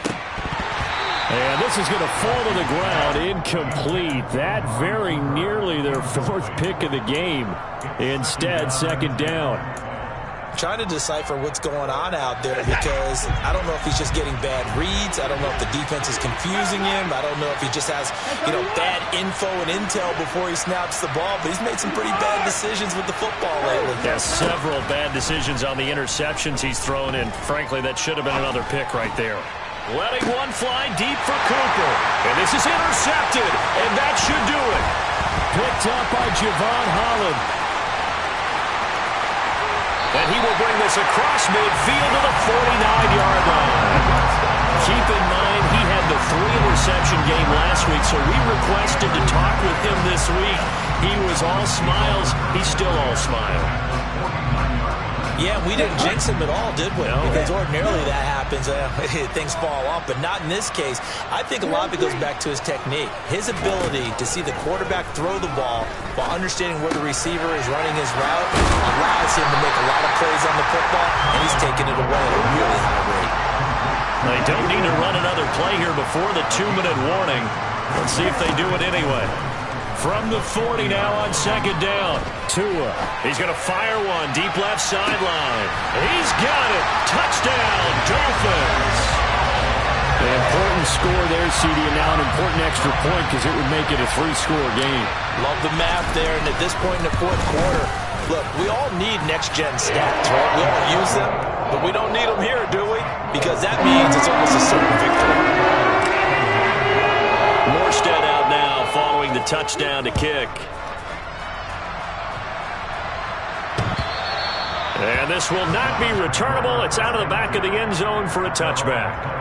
[SPEAKER 1] And this is going to fall to the ground, incomplete. That very nearly their 4th pick of the game. Instead, 2nd down.
[SPEAKER 3] Trying to decipher what's going on out there because I don't know if he's just getting bad reads. I don't know if the defense is confusing him. I don't know if he just has, bad info and intel before he snaps the ball. But he's made some pretty bad decisions with the football lately.
[SPEAKER 1] Yeah, several bad decisions on the interceptions he's thrown in. Frankly, that should have been another pick right there. Letting one fly deep for Cooper. And this is intercepted. And that should do it. Picked up by Javon Holland. And he will bring this across midfield to the 49-yard line. Keep in mind, he had the 3-interception game last week, so we requested to talk with him this week. He was all smiles. He's still all smile.
[SPEAKER 3] Yeah, we didn't jinx him at all, did we? No. Because ordinarily that happens. Things fall off, but not in this case. I think a lot of it goes back to his technique. His ability to see the quarterback throw the ball while understanding where the receiver is running his route allows him to make a lot of plays on the football, and he's taking it away at a really high rate.
[SPEAKER 1] They don't need to run another play here before the 2-minute warning. Let's see if they do it anyway. From the 40 now on 2nd down. Tua. He's going to fire one. Deep left sideline. He's got it. Touchdown, Dolphins. An important score there, CD, and now an important extra point because it would make it a 3-score game.
[SPEAKER 3] Love the math there, and at this point in the 4th quarter, look, we all need next-gen stats, right? We all use them, but we don't need them here, do we? Because that means it's almost a certain victory.
[SPEAKER 1] Morstead out now following the touchdown to kick. And this will not be returnable. It's out of the back of the end zone for a touchback.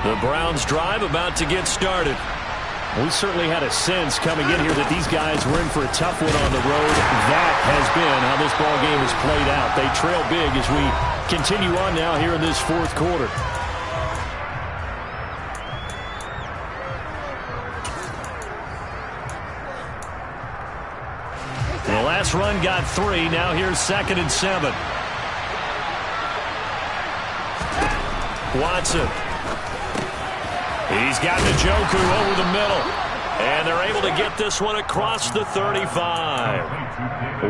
[SPEAKER 1] The Browns drive about to get started.
[SPEAKER 2] We certainly had a sense coming in here that these guys were in for a tough one on the road. That has been how this ball game has played out. They trail big as we continue on now here in this fourth quarter. The last run got 3. Now here's 2nd and 7. Watson. He's got Njoku over the middle. And they're able to get this one across the 35.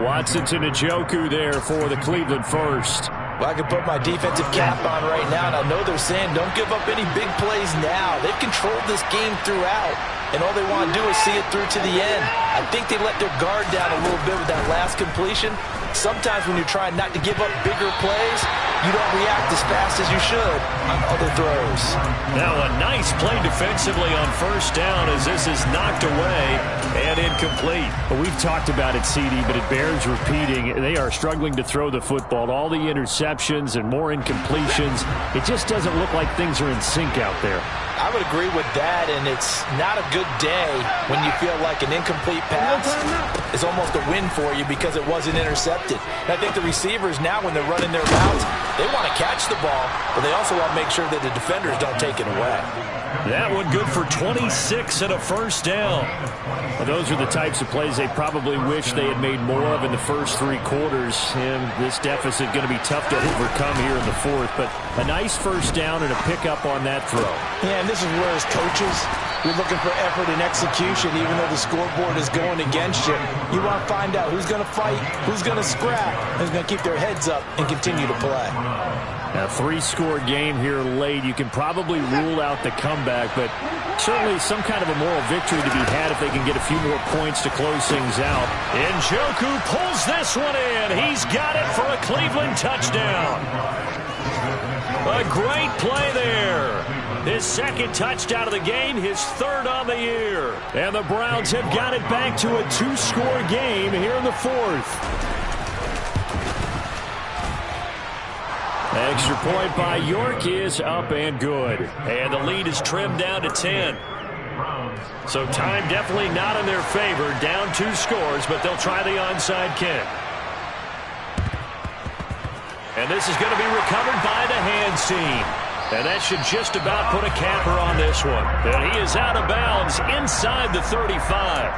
[SPEAKER 2] Watson to Njoku there for the Cleveland first.
[SPEAKER 3] Well, I can put my defensive cap on right now, and I know they're saying don't give up any big plays now. They've controlled this game throughout, and all they want to do is see it through to the end. I think they let their guard down a little bit with that last completion. Sometimes when you're trying not to give up bigger plays, you don't react as fast as you should on other throws.
[SPEAKER 1] Now a nice play defensively on first down as this is knocked away and incomplete.
[SPEAKER 2] Well, we've talked about it, CD, but it bears repeating. They are struggling to throw the football. All the interceptions and more incompletions. It just doesn't look like things are in sync out there.
[SPEAKER 3] I would agree with that, and it's not a good day when you feel like an incomplete pass is almost a win for you because it wasn't intercepted. And I think the receivers now, when they're running their routes, they want to catch the ball, but they also want to make sure that the defenders don't take it away.
[SPEAKER 1] That one good for 26 and a first down.
[SPEAKER 2] Well, those are the types of plays they probably wish they had made more of in the first 3 quarters. And this deficit going to be tough to overcome here in the fourth. But a nice first down and a pickup on that throw.
[SPEAKER 6] Yeah, and this is where as coaches, you're looking for effort and execution. Even though the scoreboard is going against you, you want to find out who's going to fight, who's going to scrap, who's going to keep their heads up and continue to play.
[SPEAKER 2] A 3-score game here late. You can probably rule out the comeback, but certainly some kind of a moral victory to be had if they can get a few more points to close things out.
[SPEAKER 1] Njoku pulls this one in. He's got it for a Cleveland touchdown. A great play there. His 2nd touchdown of the game, his 3rd on the year. And the Browns have got it back to a 2-score game here in the 4th.
[SPEAKER 2] Extra point by York is up and good.
[SPEAKER 1] And the lead is trimmed down to 10. So time definitely not in their favor. Down 2 scores, but they'll try the onside kick. And this is going to be recovered by the hands team. And that should just about put a capper on this one. And he is out of bounds inside the 35.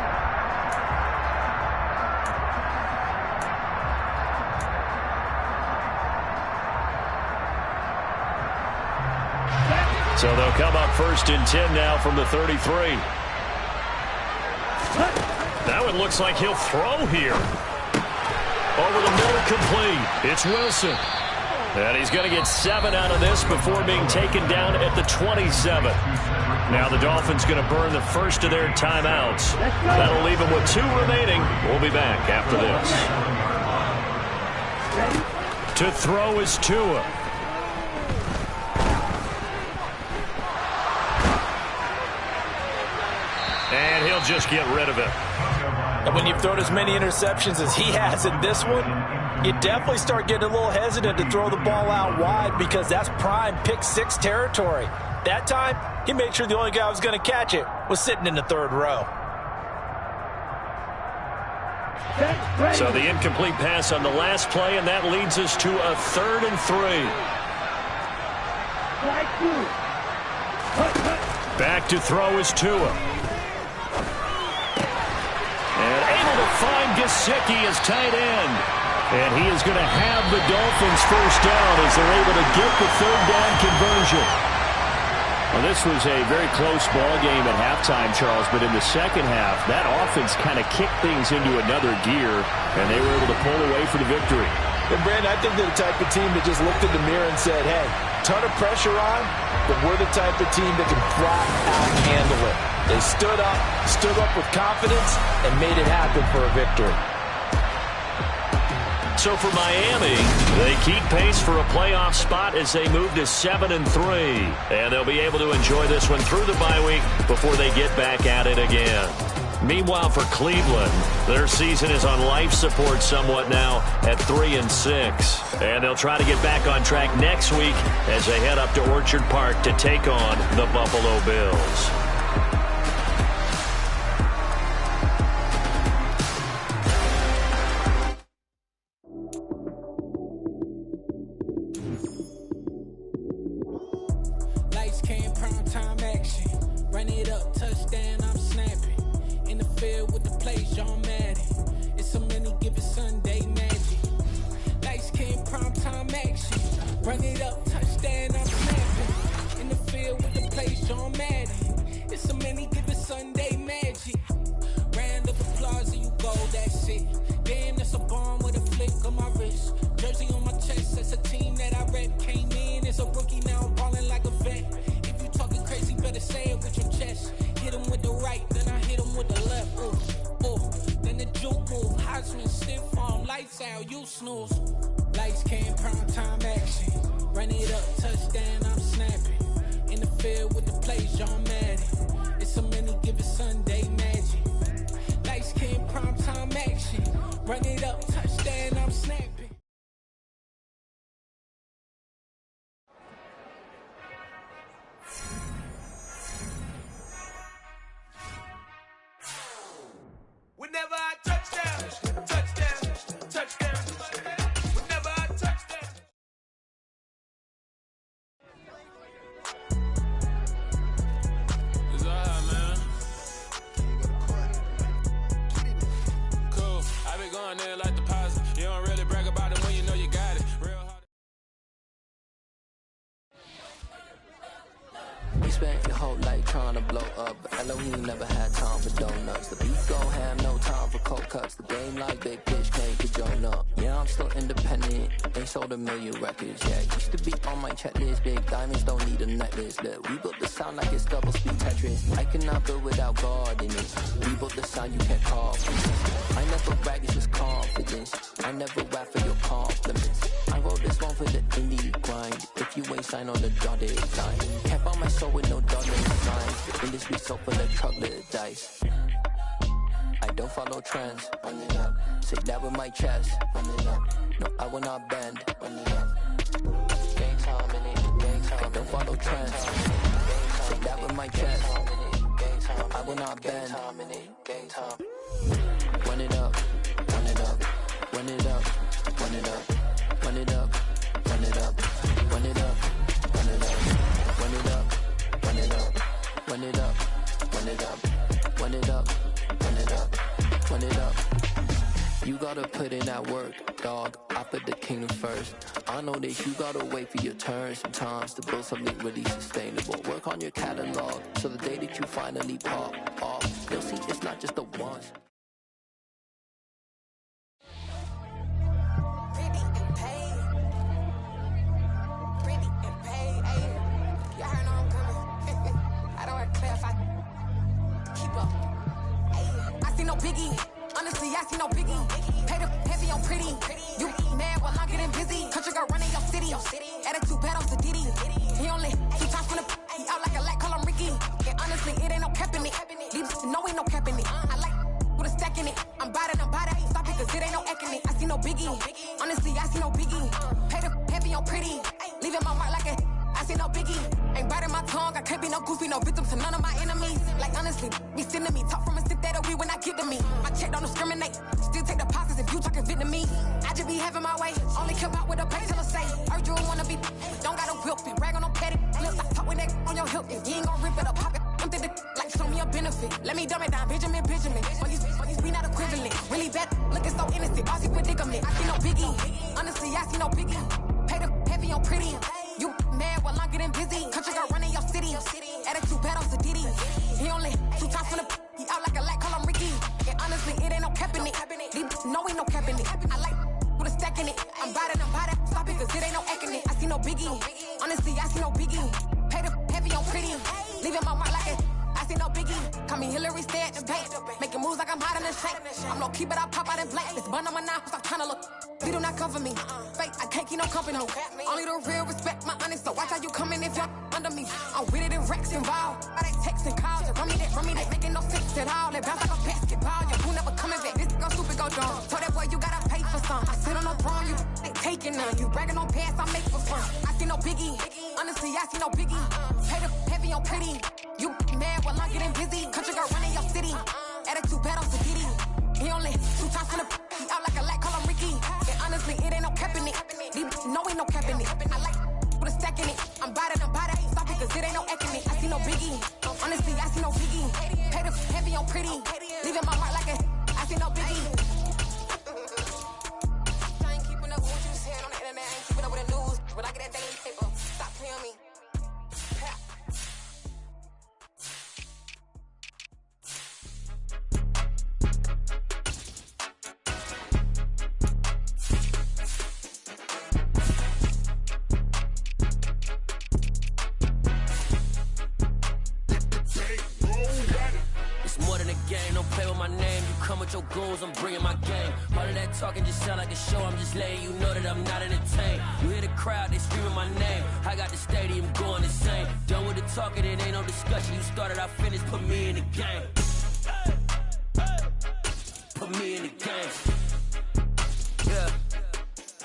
[SPEAKER 1] So they'll come up 1st and 10 now from the 33. That one looks like he'll throw here. Over the middle, complete. It's Wilson. And he's going to get 7 out of this before being taken down at the 27. Now the Dolphins going to burn the first of their timeouts. That'll leave them with 2 remaining. We'll be back after this. To throw is Tua. And he'll just get rid of it.
[SPEAKER 3] And when you've thrown as many interceptions as he has in this one, you definitely start getting a little hesitant to throw the ball out wide because that's prime pick-6 territory. That time, he made sure the only guy who was going to catch it was sitting in the 3rd row.
[SPEAKER 1] So the incomplete pass on the last play, and that leads us to a 3rd and 3. Back to throw is Tua. And able to find Gesicki as tight end. And he is going to have the Dolphins first down as they're able to get the 3rd down conversion.
[SPEAKER 2] Well, this was a very close ball game at halftime, Charles, but in the second half, that offense kind of kicked things into another gear, and they were able to pull away for the victory.
[SPEAKER 3] And, Brandon, I think they're the type of team that just looked in the mirror and said, hey, ton of pressure on, but we're the type of team that can flat out handle it. They stood up with confidence, and made it happen for a victory.
[SPEAKER 1] So for Miami, they keep pace for a playoff spot as they move to 7-3. And they'll be able to enjoy this one through the bye week before they get back at it again. Meanwhile, for Cleveland, their season is on life support somewhat now at 3-6. And they'll try to get back on track next week as they head up to Orchard Park to take on the Buffalo Bills.
[SPEAKER 7] Lights came, prime time action. Run it up, touchdown, I'm snapping. In the field with the play, John Madden. It's a many given Sunday magic. Lights came, prime time action. Run it up, touchdown, I'm snapping. In the field with the play, John Madden. It's a many given Sunday magic. Round of applause and you go, that's it. Damn, that's a bomb with a flick on my wrist. Jersey on my chest, that's a team that I rep. Came in as a rookie, now I'm balling like a vet. If you talking crazy, better say it with your chest. Hit him with the right, then I hit him with the left. Then the juke move, Heisman, stiff arm, lights out, you snooze. Lights came, prime time action. Run it up, touchdown, I'm snapping. In the field with the play, John Madden. It's a many given Sunday magic. Lights came, prime time action. Run it up, touchdown, I'm snapping.
[SPEAKER 8] Whenever I touchdown, touchdown, touchdown. Whenever I touchdown. It's all right, man. Cool. I been going there like deposit. You don't really brag about it when you know you got it. Real hard.
[SPEAKER 9] You spent your whole life trying to blow up, but Elohim never had time for donuts. The beat gon' have no time for cold cuts. The game like big bitch can't get Joan up. Yeah, I'm still independent. Ain't sold a million records yet. Used to be on my checklist. Big diamonds don't need a necklace. Look, we built the sound like it's double speed Tetris. I cannot build without God in it. We built the sound you can't call. I never brag, it's just confidence. I never rap for your compliments. I wrote this one for the indie grind. If you ain't signed on the dotted line, can't buy my soul with no dotted lines. The industry so full of troglodytes. I don't follow trends. Say that with my chest. No, I will not bend. Gang time in it. I don't follow trends. Say that with my chest. No, I will not bend. Gang time. Run it up. Run it up. Run it up. Run it up. Run it up. Run it up. Run it up. Run it up. Run it up. Run it up. Run it up. Run it up. Run it up. Run it up. Run it up. You gotta put in that work, dog. I put the kingdom first. I know that you gotta wait for your turn sometimes to build something really sustainable. Work on your catalog so the day that you finally pop off, you'll see it's not just the once.
[SPEAKER 10] Biggie, honestly, I see no biggie. Pay the heavy on pretty. You mad while I'm getting busy. Country girl running your city. Attitude bad off the Diddy. He only two times from the he out like a light, call him Ricky. And honestly, it ain't no cap in it. These know ain't no cap in it. I like with a stack in it. I'm bad. Stop it, cause it ain't no eck in it. I see no biggie. Honestly, I see no biggie. Pay the heavy on pretty. Leaving my mark like a I see no biggie. Ain't biting my tongue. I can't be no goofy, no victim to none of my enemies. Like honestly, be sending me talk from a sip that we when I get to me. My check don't discriminate. Still take deposits if you talking Vietnamese. I just be having my way. Only come out with a pay till I say. Heard you wanna be. Don't got a whip and rag on no petty. Lips I talk with that on your hip. If you ain't gon' rip it or pop it, I'm thinking like show me a benefit. Let me dumb it down, Benjamin. Funnies, we not equivalent. Really bad, looking so innocent. Bossy predicament. I see no biggie. Honestly, I see no biggie. Pay the heavy on pretty. You mad while I'm getting busy. Country girl running your city. Attitude bad off the Diddy. He only two times from the he out like a light, call him Ricky. And honestly, it ain't no cap in it. These know ain't no cap in it. I like with a stack in it. I'm bad. Stop it, cause it ain't no eck in it. I see no biggie. Honestly, I see no biggie. Pay the heavy on pretty. Leaving my mark like a I see see no biggie. Call me Hillary, stay at the bank. Making moves like I'm hot in the shank. I'm low key, but I pop out in blank. This bun on my knife, stop trying to look. They do not come for me. Fake, I can't keep no company. Only the real respect my honest. So watch how you coming if you're under me. I'm with it in Rex involved. Why they texting calls and run me that, making no sense at all. They bounce like a basketball. Yeah, who never coming back? This go stupid, go dumb. Told that boy you gotta pay for some. I sit on no throne, you ain't taking none. You bragging on pants, I make for fun. I see no biggie. Honestly, I see no biggie. Pay the heavy on pretty. You mad while I'm getting busy. Country girl running your city. Attitude bad on Sagidi. He only 2 times from the he out like a light, call him Ricky. And honestly, it ain't no cap in it. These know ain't no cap in it. I like with a stack in it. I'm bad at ain't stop it, cause it ain't no eck in it. I see no biggie. Honestly, I see no biggie. Pay the heavy on pretty. Leaving my mark like a I see no biggie. I ain't keeping up with what you saying on the internet. I ain't keeping up with the news. But I get that daily paper. Stop playing on me.
[SPEAKER 11] Your goons, I'm bringing my game. All of that talking just sound like a show. I'm just letting you know that I'm not entertained. You hear the crowd, they screaming my name. I got the stadium going insane. Done with the talking, it ain't no discussion. You started, I finished, put me in the game. Put me in the game. Yeah,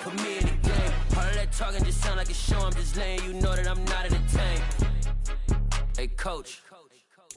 [SPEAKER 11] put me in the game. All of that talking just sound like a show. I'm just letting you know that I'm not entertained. Hey, coach.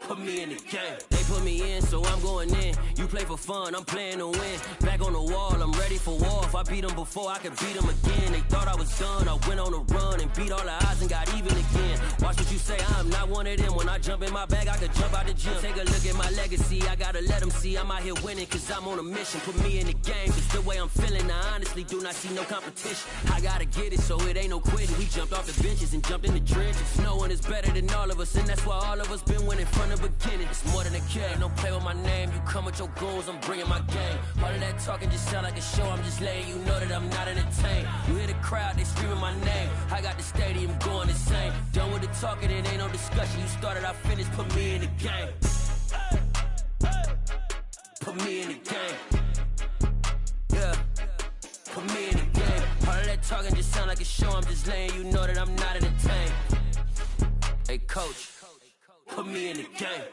[SPEAKER 11] Put me in the game. They put me in, so I'm going in. You play for fun, I'm playing to win. Back on the wall, I'm ready for war. If I beat them before, I could beat them again. They thought I was done, I went on a run and beat all the odds and got even again. Watch what you say, I'm not one of them. When I jump in my bag, I could jump out the gym. Take a look at my legacy, I gotta let them see I'm out here winning, cause I'm on a mission. Put me in the game, it's the way I'm feeling. I honestly do not see no competition. I gotta get it, so it ain't no quitting. We jumped off the benches and jumped in the trenches. No one is better than all of us, and that's why all of us been winning from the beginning. It's more than a game, don't play with my name. You come with your goons, I'm bringing my game. All of that talking just sound like a show. I'm just letting you know that I'm not entertained. You hear the crowd, they screaming my name. I got the stadium going insane. Done with the talking, it ain't no discussion. You started, I finished, put me in the game. Put me in the game. Yeah, put me in the game. All of that talking just sound like a show. I'm just letting you know that I'm not entertained. Hey, coach. Put me in the game.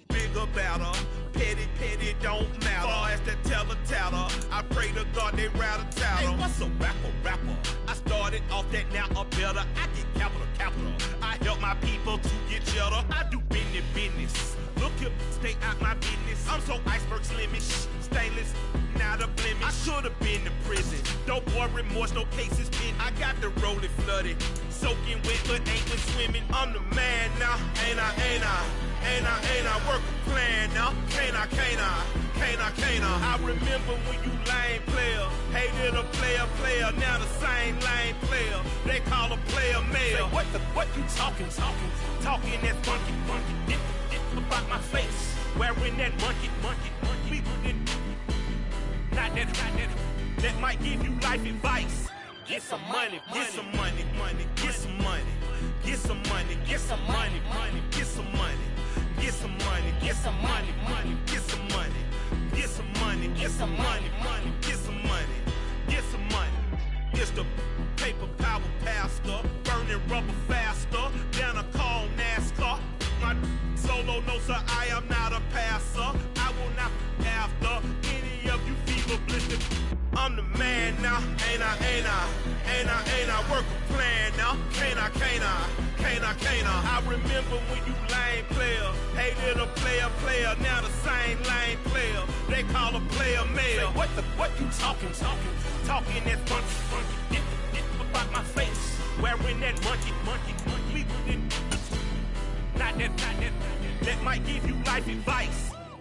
[SPEAKER 12] Bigger, better. Petty don't matter. Far as the teller-tatter, I pray to God they rattle-tattle. Hey, what's a rapper? I started off that, now I'm better. I get capital. I help my people to get cheddar. I do business. Look here, stay out my business. I'm so iceberg slimish, stainless, not a blemish. I should've been to prison. Don't boy remorse, no cases pinned. I got the rolling flooded, soaking wet, but ain't been swimming. I'm the man now, ain't I work a plan now. Can't I? I remember when you lame player, hated a player, now the same lame player. They call a player male. Say, what you talking that funky. Get about my face, wearing that monkey. We not that might give you life advice. Get some money. It's the paper power pastor, burning rubber faster than a call NASCAR. My solo, no sir, I am not a passer. I will not after any of you fever blistered. I'm the man now, ain't I work a plan now. Can't I? I remember when you lame player, hated a player, now the same lame player. They call a player male. Say, what you talking that funky. Get about my face, wearing that monkey. We not that might give you life advice.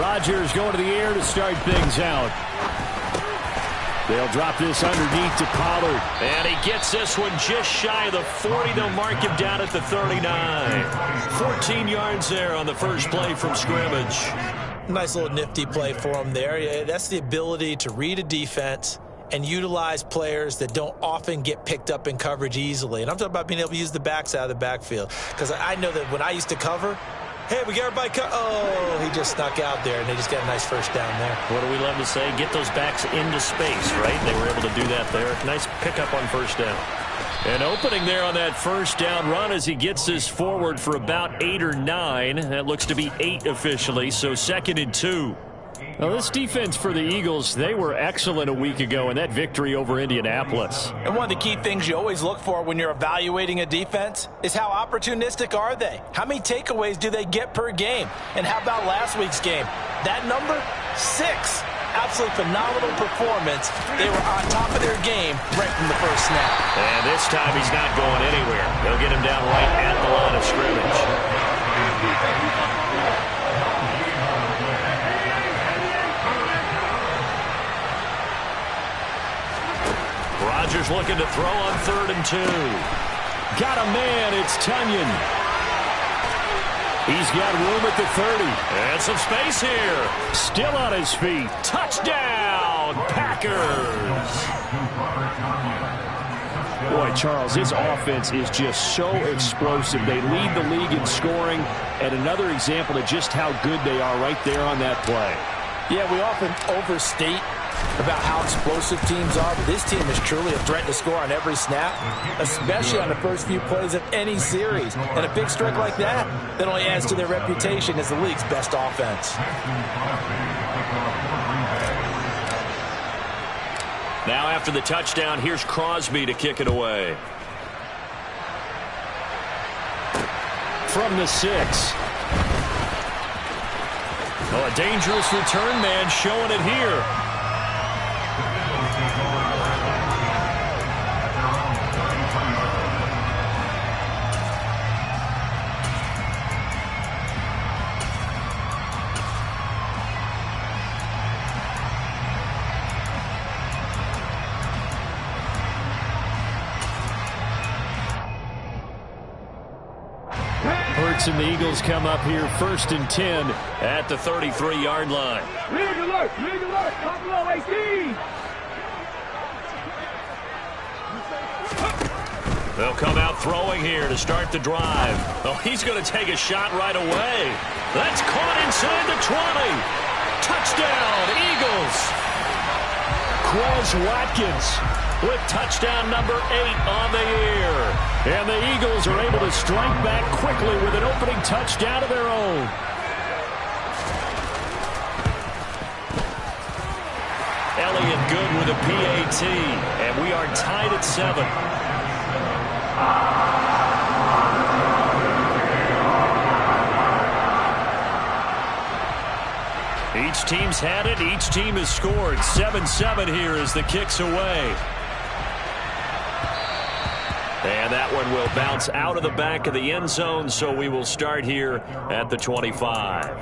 [SPEAKER 2] Rodgers going to the air to start things out. They'll drop this underneath to Pollard.
[SPEAKER 1] And he gets this one just shy of the 40. They'll mark him down at the 39. 14 yards there on the first play from scrimmage.
[SPEAKER 6] Nice little nifty play for him there. Yeah, that's the ability to read a defense and utilize players that don't often get picked up in coverage easily. And I'm talking about being able to use the backs out of the backfield. Because I know that when I used to cover, hey, we got everybody oh, he just snuck out there, and they just got a nice first down there.
[SPEAKER 1] What do we love to say? Get those backs into space, right? They were able to do that there. Nice pickup on first down. An opening there on that first down run as he gets this forward for about 8 or 9. That looks to be 8 officially, so 2nd and 2.
[SPEAKER 2] Now, this defense for the Eagles, they were excellent a week ago in that victory over Indianapolis.
[SPEAKER 6] And one of the key things you always look for when you're evaluating a defense is how opportunistic are they? How many takeaways do they get per game? And how about last week's game? That number, 6. Absolutely phenomenal performance. They were on top of their game right from the first snap.
[SPEAKER 1] And this time he's not going anywhere. They'll get him down right at the line of scrimmage. Rodgers looking to throw on 3rd and 2.
[SPEAKER 2] Got a man, it's Tunyon. He's got room at the 30.
[SPEAKER 1] And some space here.
[SPEAKER 2] Still on his feet.
[SPEAKER 1] Touchdown, Packers.
[SPEAKER 2] Boy, Charles, this offense is just so explosive. They lead the league in scoring, and another example of just how good they are right there on that play.
[SPEAKER 6] Yeah, we often overstate about how explosive teams are, but this team is truly a threat to score on every snap, especially on the first few plays of any series. And a big strike like that only adds to their reputation as the league's best offense.
[SPEAKER 1] Now after the touchdown, here's Crosby to kick it away.
[SPEAKER 2] From the 6.
[SPEAKER 1] Oh, a dangerous return man showing it here.
[SPEAKER 2] And the Eagles come up here 1st and 10
[SPEAKER 1] at the 33-yard line.
[SPEAKER 4] Rig alert, top below 18.
[SPEAKER 1] They'll come out throwing here to start the drive. Oh, he's going to take a shot right away. That's caught inside the 20. Touchdown, Eagles.
[SPEAKER 2] Truzz Watkins
[SPEAKER 1] with touchdown number 8 on the year.
[SPEAKER 2] And the Eagles are able to strike back quickly with an opening touchdown of their own.
[SPEAKER 1] Elliott good with a PAT. And we are tied at 7. Each team's had it. Each team has scored. 7-7 here as the kick's away. And that one will bounce out of the back of the end zone, so we will start here at the 25.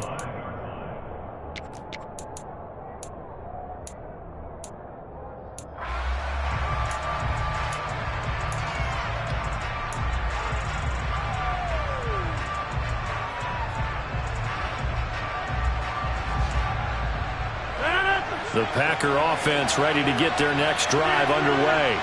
[SPEAKER 1] The Packer offense ready to get their next drive underway.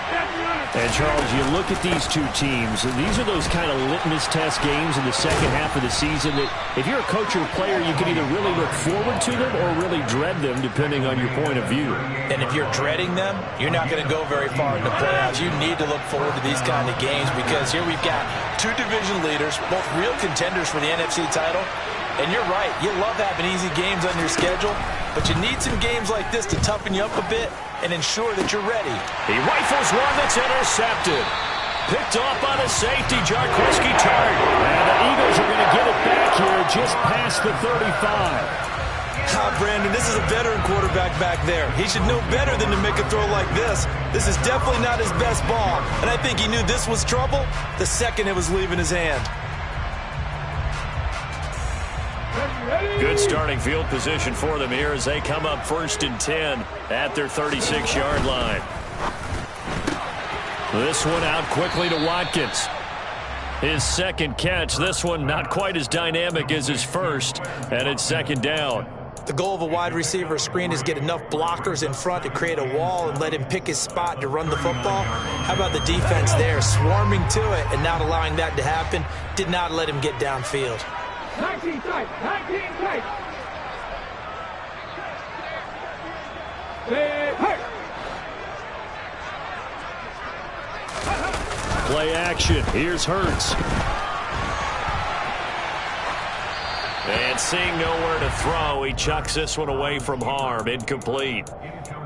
[SPEAKER 2] And, Charles, you look at these two teams, and these are those kind of litmus test games in the second half of the season that if you're a coach or a player, you can either really look forward to them or really dread them, depending on your point of view.
[SPEAKER 6] And if you're dreading them, you're not going to go very far in the playoffs. You need to look forward to these kind of games because here we've got 2 division leaders, both real contenders for the NFC title. And you're right, you love having easy games on your schedule, but you need some games like this to toughen you up a bit and ensure that you're ready.
[SPEAKER 1] He rifles one that's intercepted. Picked off by the safety, Jarkowski Tart.
[SPEAKER 2] And the Eagles are going to get it back here just past the 35.
[SPEAKER 3] Brandon, this is a veteran quarterback back there. He should know better than to make a throw like this. This is definitely not his best ball, and I think he knew this was trouble the second it was leaving his hand.
[SPEAKER 1] Good starting field position for them here as they come up 1st and 10 at their 36-yard line. This one out quickly to Watkins. His second catch. This one not quite as dynamic as his first, and it's 2nd down.
[SPEAKER 6] The goal of a wide receiver screen is get enough blockers in front to create a wall and let him pick his spot to run the football. How about the defense there, swarming to it and not allowing that to happen? Did not let him get downfield.
[SPEAKER 4] 19 tight, 19 tight.
[SPEAKER 1] Play action. Here's Hurts. And seeing nowhere to throw, he chucks this one away from harm. Incomplete.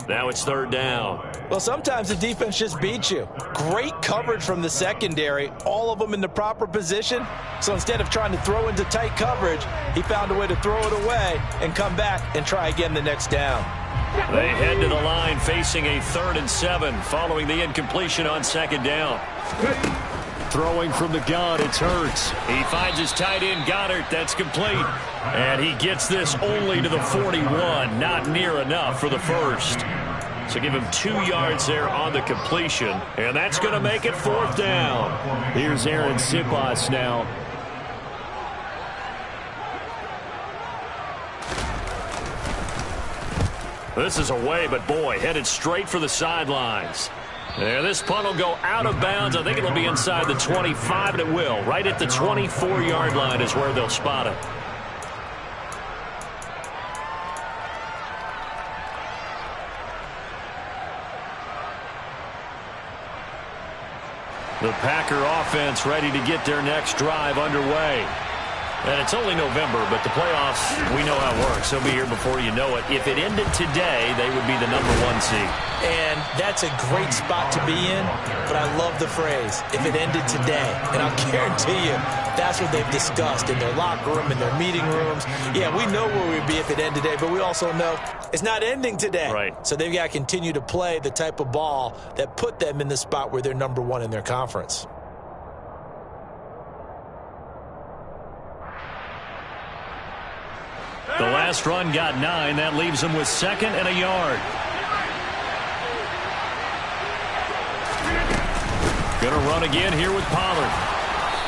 [SPEAKER 1] Now it's 3rd down.
[SPEAKER 6] Well, sometimes the defense just beats you. Great coverage from the secondary, all of them in the proper position. So instead of trying to throw into tight coverage, he found a way to throw it away and come back and try again the next down.
[SPEAKER 1] They head to the line facing a 3rd and 7 following the incompletion on 2nd down. Throwing from the gun, it's Hurts. He finds his tight end, Goddard. That's complete. And he gets this only to the 41. Not near enough for the first. So give him 2 yards there on the completion. And that's going to make it 4th down. Here's Aaron Sipas now. This is away, but boy, headed straight for the sidelines. And this punt will go out of bounds. I think it'll be inside the 25, and it will. Right at the 24-yard line is where they'll spot it. The Packer offense ready to get their next drive underway. And it's only November, but the playoffs, we know how it works. They'll be here before you know it. If it ended today, they would be the #1 seed.
[SPEAKER 6] And that's a great spot to be in, but I love the phrase, if it ended today. And I'll guarantee you, that's what they've discussed in their locker room, in their meeting rooms. Yeah, we know where we'd be if it ended today, but we also know it's not ending today.
[SPEAKER 1] Right.
[SPEAKER 6] So they've got to continue to play the type of ball that put them in the spot where they're #1 in their conference.
[SPEAKER 1] The last run got 9. That leaves them with 2nd and a yard. Going to run again here with Pollard.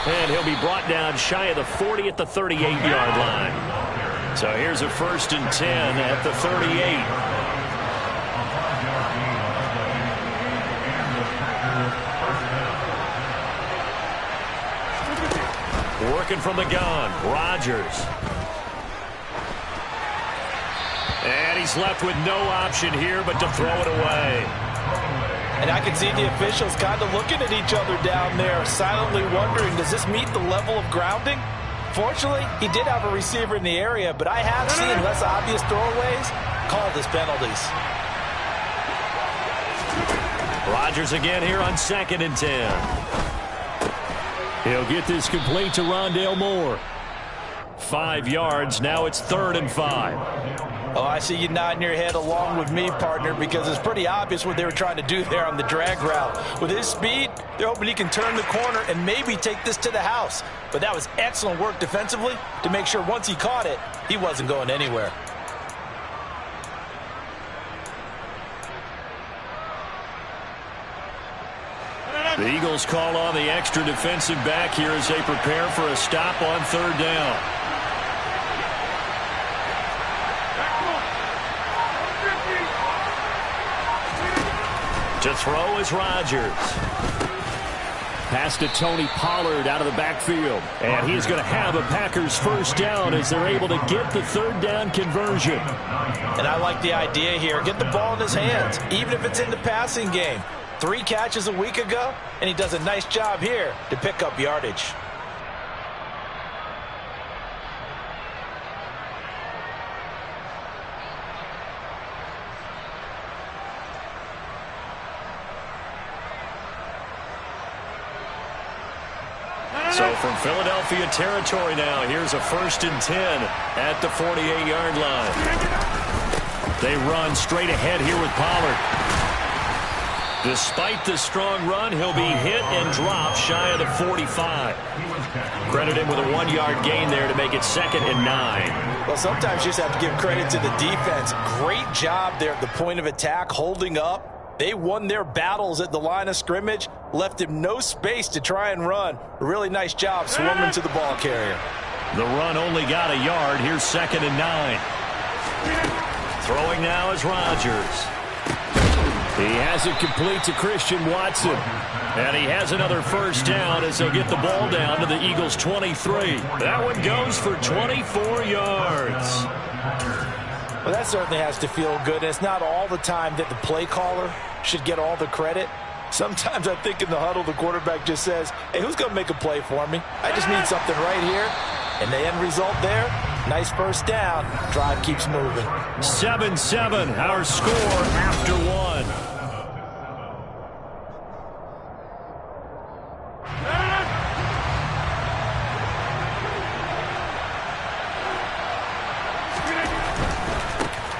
[SPEAKER 1] And he'll be brought down shy of the 40 at the 38-yard line. So here's a 1st and 10 at the 38. Working from the gun, Rodgers. And he's left with no option here but to throw it away.
[SPEAKER 6] And I can see the officials kind of looking at each other down there, silently wondering, does this meet the level of grounding? Fortunately, he did have a receiver in the area, but I have seen less obvious throwaways called as penalties.
[SPEAKER 1] Rodgers again here on 2nd and 10. He'll get this complete to Rondale Moore. 5 yards. Now it's 3rd and 5.
[SPEAKER 6] Oh, I see you nodding your head along with me, partner, because it's pretty obvious what they were trying to do there on the drag route. With his speed, they're hoping he can turn the corner and maybe take this to the house. But that was excellent work defensively to make sure once he caught it, he wasn't going anywhere.
[SPEAKER 1] The Eagles call on the extra defensive back here as they prepare for a stop on 3rd down. To throw is Rodgers. Pass to Tony Pollard out of the backfield. And he's going to have a Packers 1st down as they're able to get the 3rd down conversion.
[SPEAKER 6] And I like the idea here. Get the ball in his hands, even if it's in the passing game. 3 catches a week ago, and he does a nice job here to pick up yardage.
[SPEAKER 1] So from Philadelphia territory now, here's a 1st and 10 at the 48-yard line. They run straight ahead here with Pollard. Despite the strong run, he'll be hit and dropped shy of the 45. Credit him with a 1-yard gain there to make it 2nd and 9.
[SPEAKER 6] Well, sometimes you just have to give credit to the defense. Great job there at the point of attack, holding up. They won their battles at the line of scrimmage, left him no space to try and run. A really nice job swarming to the ball carrier.
[SPEAKER 1] The run only got a yard. Here's 2nd and 9. Throwing now is Rodgers. He has it complete to Christian Watson. And he has another first down as they'll get the ball down to the Eagles' 23. That one goes for 24 yards.
[SPEAKER 6] Well, that certainly has to feel good. And it's not all the time that the play caller should get all the credit. Sometimes I think in the huddle, the quarterback just says, hey, who's going to make a play for me? I just need something right here. And the end result there, nice first down. Drive keeps moving.
[SPEAKER 1] 7-7, our score after 1.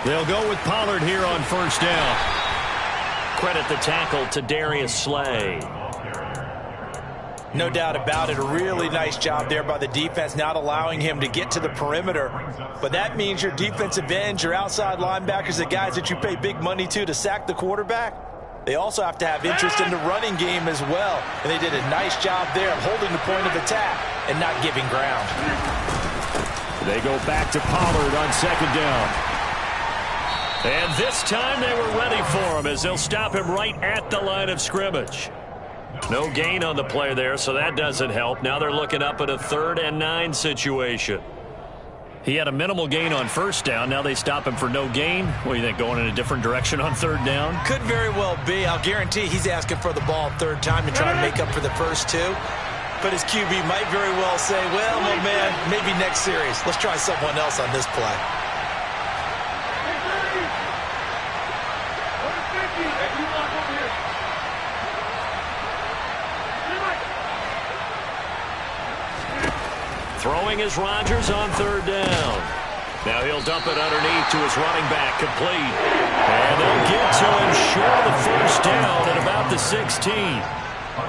[SPEAKER 1] They'll go with Pollard here on first down. Credit the tackle to Darius Slay.
[SPEAKER 6] No doubt about it. A really nice job there by the defense, not allowing him to get to the perimeter. But that means your defensive ends, your outside linebackers, the guys that you pay big money to sack the quarterback, they also have to have interest in the running game as well. And they did a nice job there of holding the point of attack and not giving ground.
[SPEAKER 1] They go back to Pollard on second down. And this time they were ready for him as they'll stop him right at the line of scrimmage. No gain on the play there, so that doesn't help. Now they're looking up at a 3rd and 9 situation. He had a minimal gain on first down. Now they stop him for no gain. What do you think, going in a different direction on 3rd down?
[SPEAKER 6] Could very well be. I'll guarantee he's asking for the ball 3rd time to try to make up for the first 2. But his QB might very well say, well, my man, maybe next series. Let's try someone else on this play.
[SPEAKER 1] Throwing is Rodgers on 3rd down. Now he'll dump it underneath to his running back, complete. And they'll get to him short of the first down at about the 16.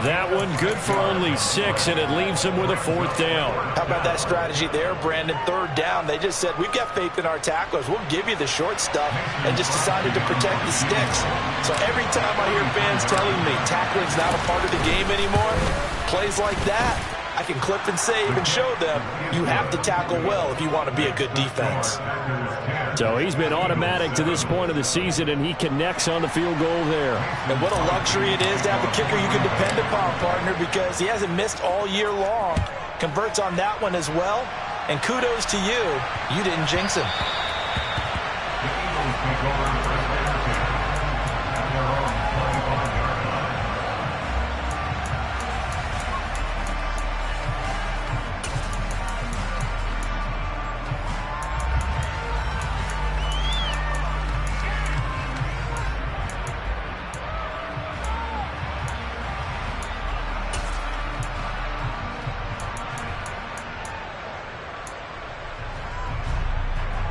[SPEAKER 1] That one good for only 6, and it leaves him with a 4th down.
[SPEAKER 6] How about that strategy there, Brandon? 3rd down, they just said, we've got faith in our tacklers. We'll give you the short stuff, and just decided to protect the sticks. So every time I hear fans telling me tackling's not a part of the game anymore, plays like that, I can clip and save and show them you have to tackle well if you want to be a good defense.
[SPEAKER 1] So he's been automatic to this point of the season, and he connects on the field goal there.
[SPEAKER 6] And what a luxury it is to have a kicker you can depend upon, partner, because he hasn't missed all year long. Converts on that one as well. And kudos to you. You didn't jinx him.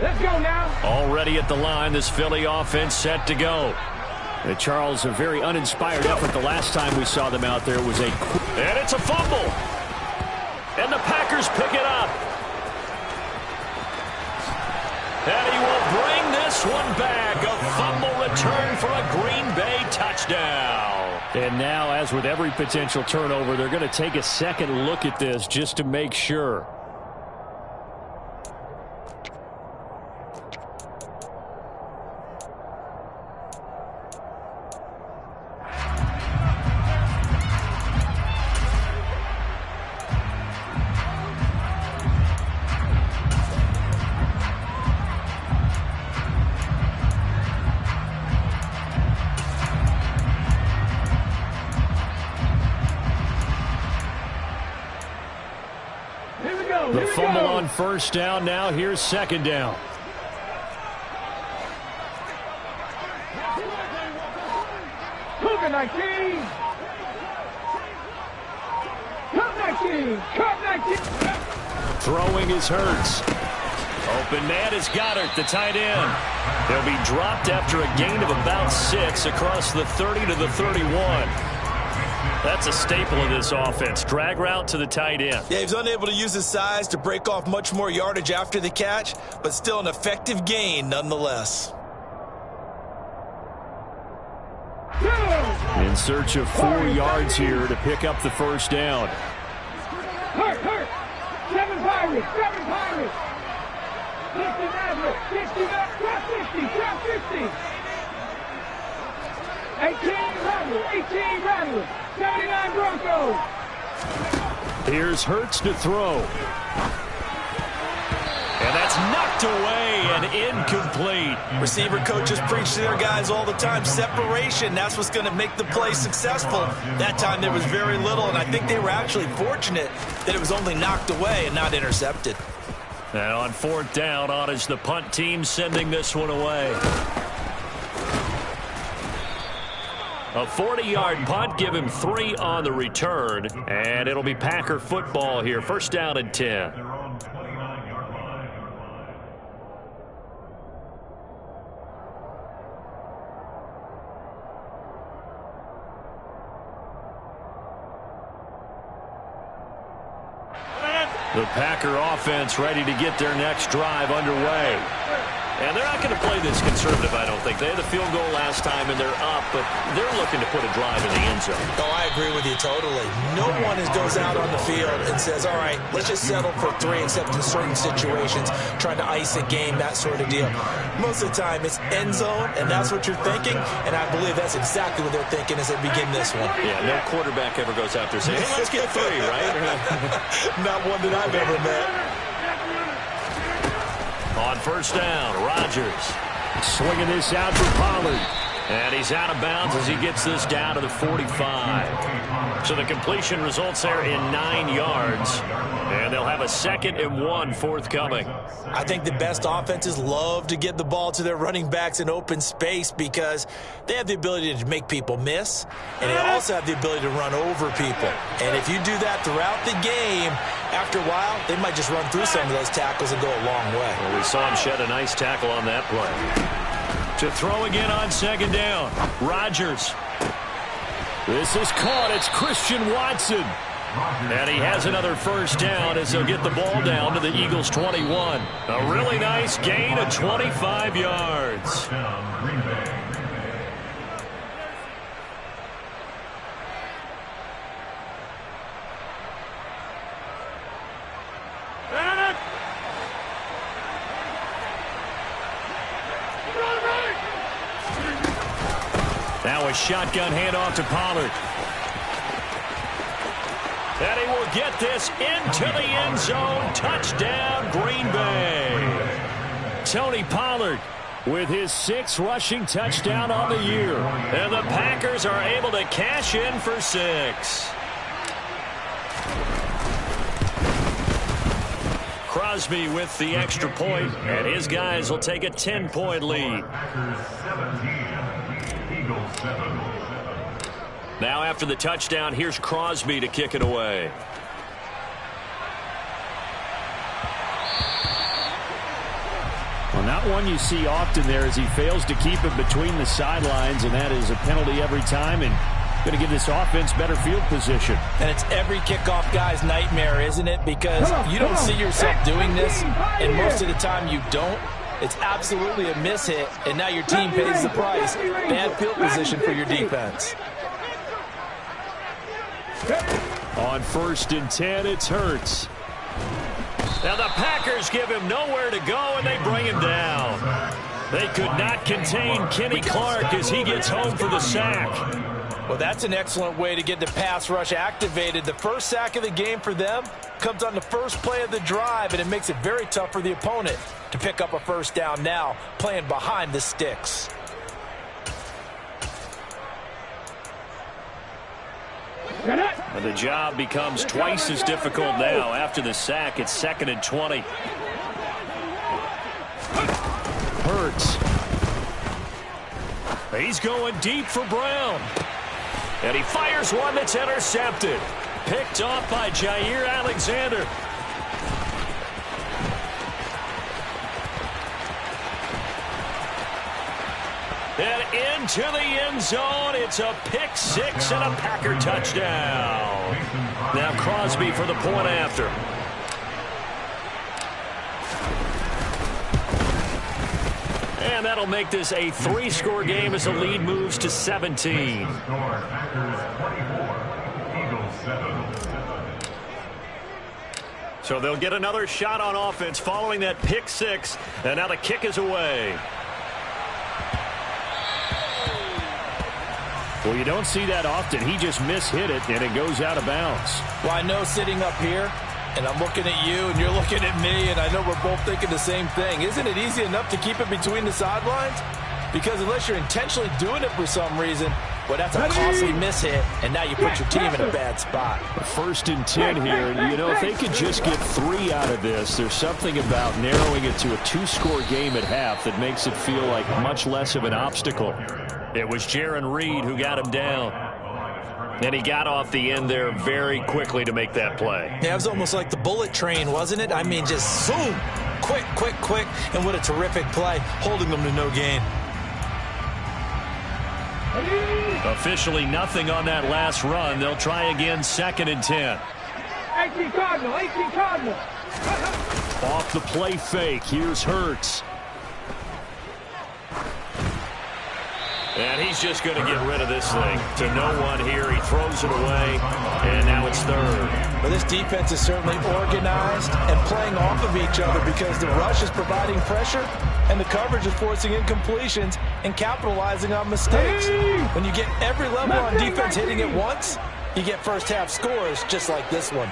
[SPEAKER 4] Let's go now.
[SPEAKER 1] Already at the line, this Philly offense set to go. And Charles, a very uninspired effort. The last time we saw them out there was a... And it's a fumble. And the Packers pick it up. And he will bring this one back. A fumble return for a Green Bay touchdown. And now, as with every potential turnover, they're going to take a second look at this just to make sure. The fumble on first down. Now here's second down.
[SPEAKER 4] Cougar 19. Cut 19. Cut 19.
[SPEAKER 1] Throwing is Hurts.
[SPEAKER 2] Open man is Goddard, the tight end. He'll be dropped after a gain of about 6 across the 30 to the 31. That's a staple of this offense. Drag route to the tight end.
[SPEAKER 3] Yeah, he's unable to use his size to break off much more yardage after the catch, but still an effective gain nonetheless.
[SPEAKER 2] In search of 4 yards here to pick up the first down.
[SPEAKER 4] Hurt. 7 Pirates. 50 Nazareth. 60 back. Drop 50. 18 Rattler. 79 Broncos.
[SPEAKER 2] Here's Hurts to throw. And that's knocked away and incomplete.
[SPEAKER 3] Receiver coaches preach to their guys all the time. Separation, that's what's going to make the play successful. That time there was very little, and I think they were actually fortunate that it was only knocked away and not intercepted.
[SPEAKER 2] And on 4th down, on is the punt team sending this one away. A 40-yard punt, give him 3 on the return, and it'll be Packer football here. First down and 10. The Packer offense ready to get their next drive underway. And they're not going to play this conservative, I don't think. They had the field goal last time, and they're up, but they're looking to put a drive in the end zone.
[SPEAKER 3] Oh, I agree with you totally. No one goes out on the field and says, all right, let's just settle for 3, except in certain situations, trying to ice a game, that sort of deal. Most of the time, it's end zone, and that's what you're thinking, and I believe that's exactly what they're thinking as they begin this one.
[SPEAKER 2] Yeah, no quarterback ever goes out there saying, hey, let's get 3, right?
[SPEAKER 3] Not one that I've ever met.
[SPEAKER 2] On first down, Rodgers swinging this out for Pollard. And he's out of bounds as he gets this down to the 45. So the completion results there in 9 yards. And they'll have a 2nd and 1 forthcoming.
[SPEAKER 3] I think the best offenses love to get the ball to their running backs in open space because they have the ability to make people miss, and they also have the ability to run over people. And if you do that throughout the game, after a while, they might just run through some of those tackles and go a long way.
[SPEAKER 2] Well, we saw him shed a nice tackle on that play. To throw again on 2nd down, Rodgers. This is caught. It's Christian Watson. And he has another first down as he'll get the ball down to the Eagles' 21. A really nice gain of 25 yards. Now a shotgun handoff to Pollard. And he will get this into the end zone. Touchdown, Green Bay. Tony Pollard with his 6th rushing touchdown on the year. And the Packers are able to cash in for 6. Crosby with the extra point, and his guys will take a 10-point lead. Now after the touchdown, here's Crosby to kick it away. Well, not one you see often there as he fails to keep it between the sidelines, and that is a penalty every time, and going to give this offense better field position.
[SPEAKER 3] And it's every kickoff guy's nightmare, isn't it? Because you don't see yourself doing this, and most of the time you don't. It's absolutely a mishit, and now your team pays the price. Bad field position for your defense.
[SPEAKER 2] On 1st and 10, it's Hurts. Now the Packers give him nowhere to go, and they bring him down. They could not contain Kenny Clark as he gets home for the sack.
[SPEAKER 3] Well, that's an excellent way to get the pass rush activated. The first sack of the game for them comes on the first play of the drive, and it makes it very tough for the opponent to pick up a first down now, playing behind the sticks.
[SPEAKER 2] And the job becomes twice as difficult now. After the sack, it's 2nd and 20. Hurts. He's going deep for Brown. And he fires one that's intercepted. Picked off by Jair Alexander.
[SPEAKER 1] And into the end zone. It's a pick six and a Packer touchdown. Now Crosby for the point after. And that'll make this a 3-score game as the lead moves to 17. So they'll get another shot on offense following that pick six. And now the kick is away.
[SPEAKER 2] Well, you don't see that often. He just mishit it, and it goes out of bounds.
[SPEAKER 6] Well, I know sitting up here, and I'm looking at you, and you're looking at me, and I know we're both thinking the same thing. Isn't it easy enough to keep it between the sidelines? Because unless you're intentionally doing it for some reason, well, that's a costly mishit, and now you put your team in a bad spot.
[SPEAKER 2] 1st and 10 here, and, you know, if they could just get 3 out of this, there's something about narrowing it to a 2-score game at half that makes it feel like much less of an obstacle.
[SPEAKER 1] It was Jaron Reed who got him down. And he got off the end there very quickly to make that play.
[SPEAKER 6] Yeah, it was almost like the bullet train, wasn't it? I mean, just zoom, quick, quick, quick, and what a terrific play, holding them to no gain.
[SPEAKER 1] Officially nothing on that last run. They'll try again 2nd and 10.
[SPEAKER 4] 18 Cardinal, 18 Cardinal.
[SPEAKER 2] Off the play fake, here's Hurts.
[SPEAKER 1] And he's just going to get rid of this thing. To no one here. He throws it away. And now it's 3rd.
[SPEAKER 6] Well, this defense is certainly organized and playing off of each other because the rush is providing pressure and the coverage is forcing incompletions and capitalizing on mistakes. When you get every level on defense hitting at once, you get first-half scores just like this one.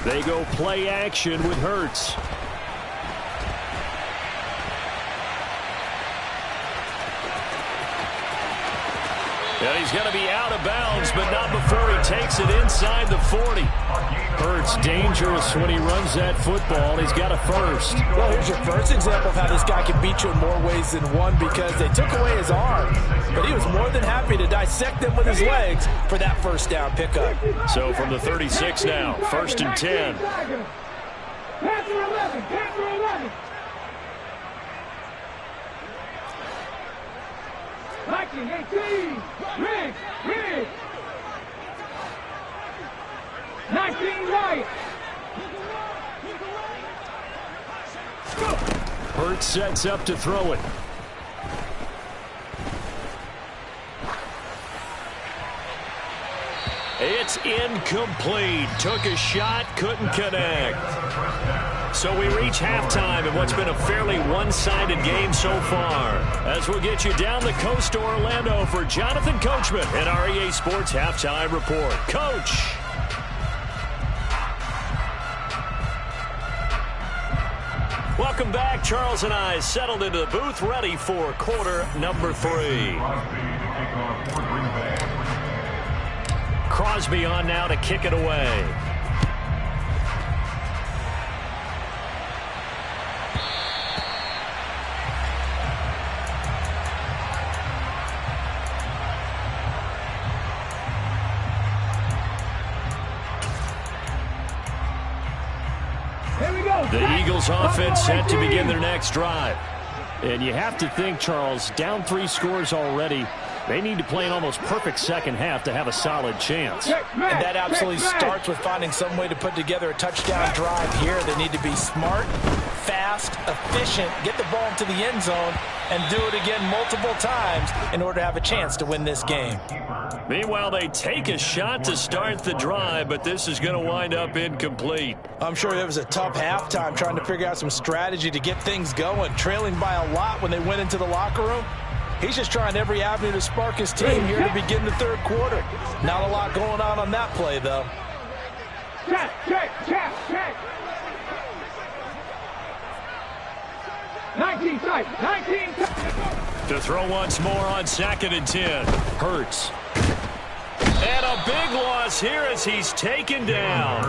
[SPEAKER 2] They go play action with Hurts.
[SPEAKER 1] And he's going to be out of bounds, but not before he takes it inside the 40.
[SPEAKER 2] Hurts dangerous when he runs that football. He's got a first.
[SPEAKER 6] Well, here's your first example of how this guy can beat you in more ways than one because they took away his arm, but he was more than happy to dissect them with his legs for that first down pickup.
[SPEAKER 1] So from the 36 now, 1st and 10.
[SPEAKER 4] Panther 11, Panther 11. 19, 18, Riggs. 19 right.
[SPEAKER 2] Hurts sets up to throw it.
[SPEAKER 1] It's incomplete. Took a shot, couldn't connect. So we reach halftime in what's been a fairly one-sided game so far. As we'll get you down the coast to Orlando for Jonathan Coachman and our EA Sports Halftime Report. Coach. Welcome back. Charles and I settled into the booth ready for quarter number 3. Crosby on now to kick it away. The Eagles offense set to begin their next drive.
[SPEAKER 2] And you have to think, Charles, down 3 scores already. They need to play an almost perfect second half to have a solid chance.
[SPEAKER 6] And that absolutely starts with finding some way to put together a touchdown drive here. They need to be smart, fast, efficient, get the ball into the end zone, and do it again multiple times in order to have a chance to win this game.
[SPEAKER 1] Meanwhile, they take a shot to start the drive, but this is going to wind up incomplete.
[SPEAKER 6] I'm sure it was a tough halftime trying to figure out some strategy to get things going, trailing by a lot when they went into the locker room. He's just trying every avenue to spark his team here to begin the 3rd quarter. Not a lot going on that play, though.
[SPEAKER 4] Check. 19 tight, 19 tight.
[SPEAKER 1] To throw once more on 2nd and 10.
[SPEAKER 2] Hurts.
[SPEAKER 1] And a big loss here as he's taken down.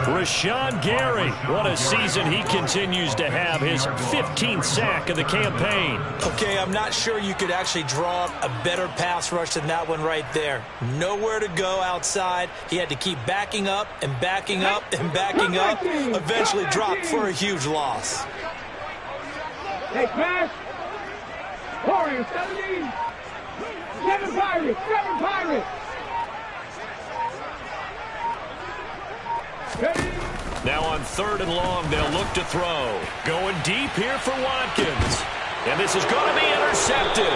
[SPEAKER 1] Rashawn Gary, what a season he continues to have, his 15th sack of the campaign.
[SPEAKER 6] Okay, I'm not sure you could actually draw up a better pass rush than that one right there. Nowhere to go outside. He had to keep backing up and backing up and backing up. Eventually dropped for a huge loss.
[SPEAKER 4] Hey, pass. Warriors, 17. 7 Pirates, 7 Pirates.
[SPEAKER 1] Now on 3rd and long, they'll look to throw. Going deep here for Watkins. And this is going to be intercepted.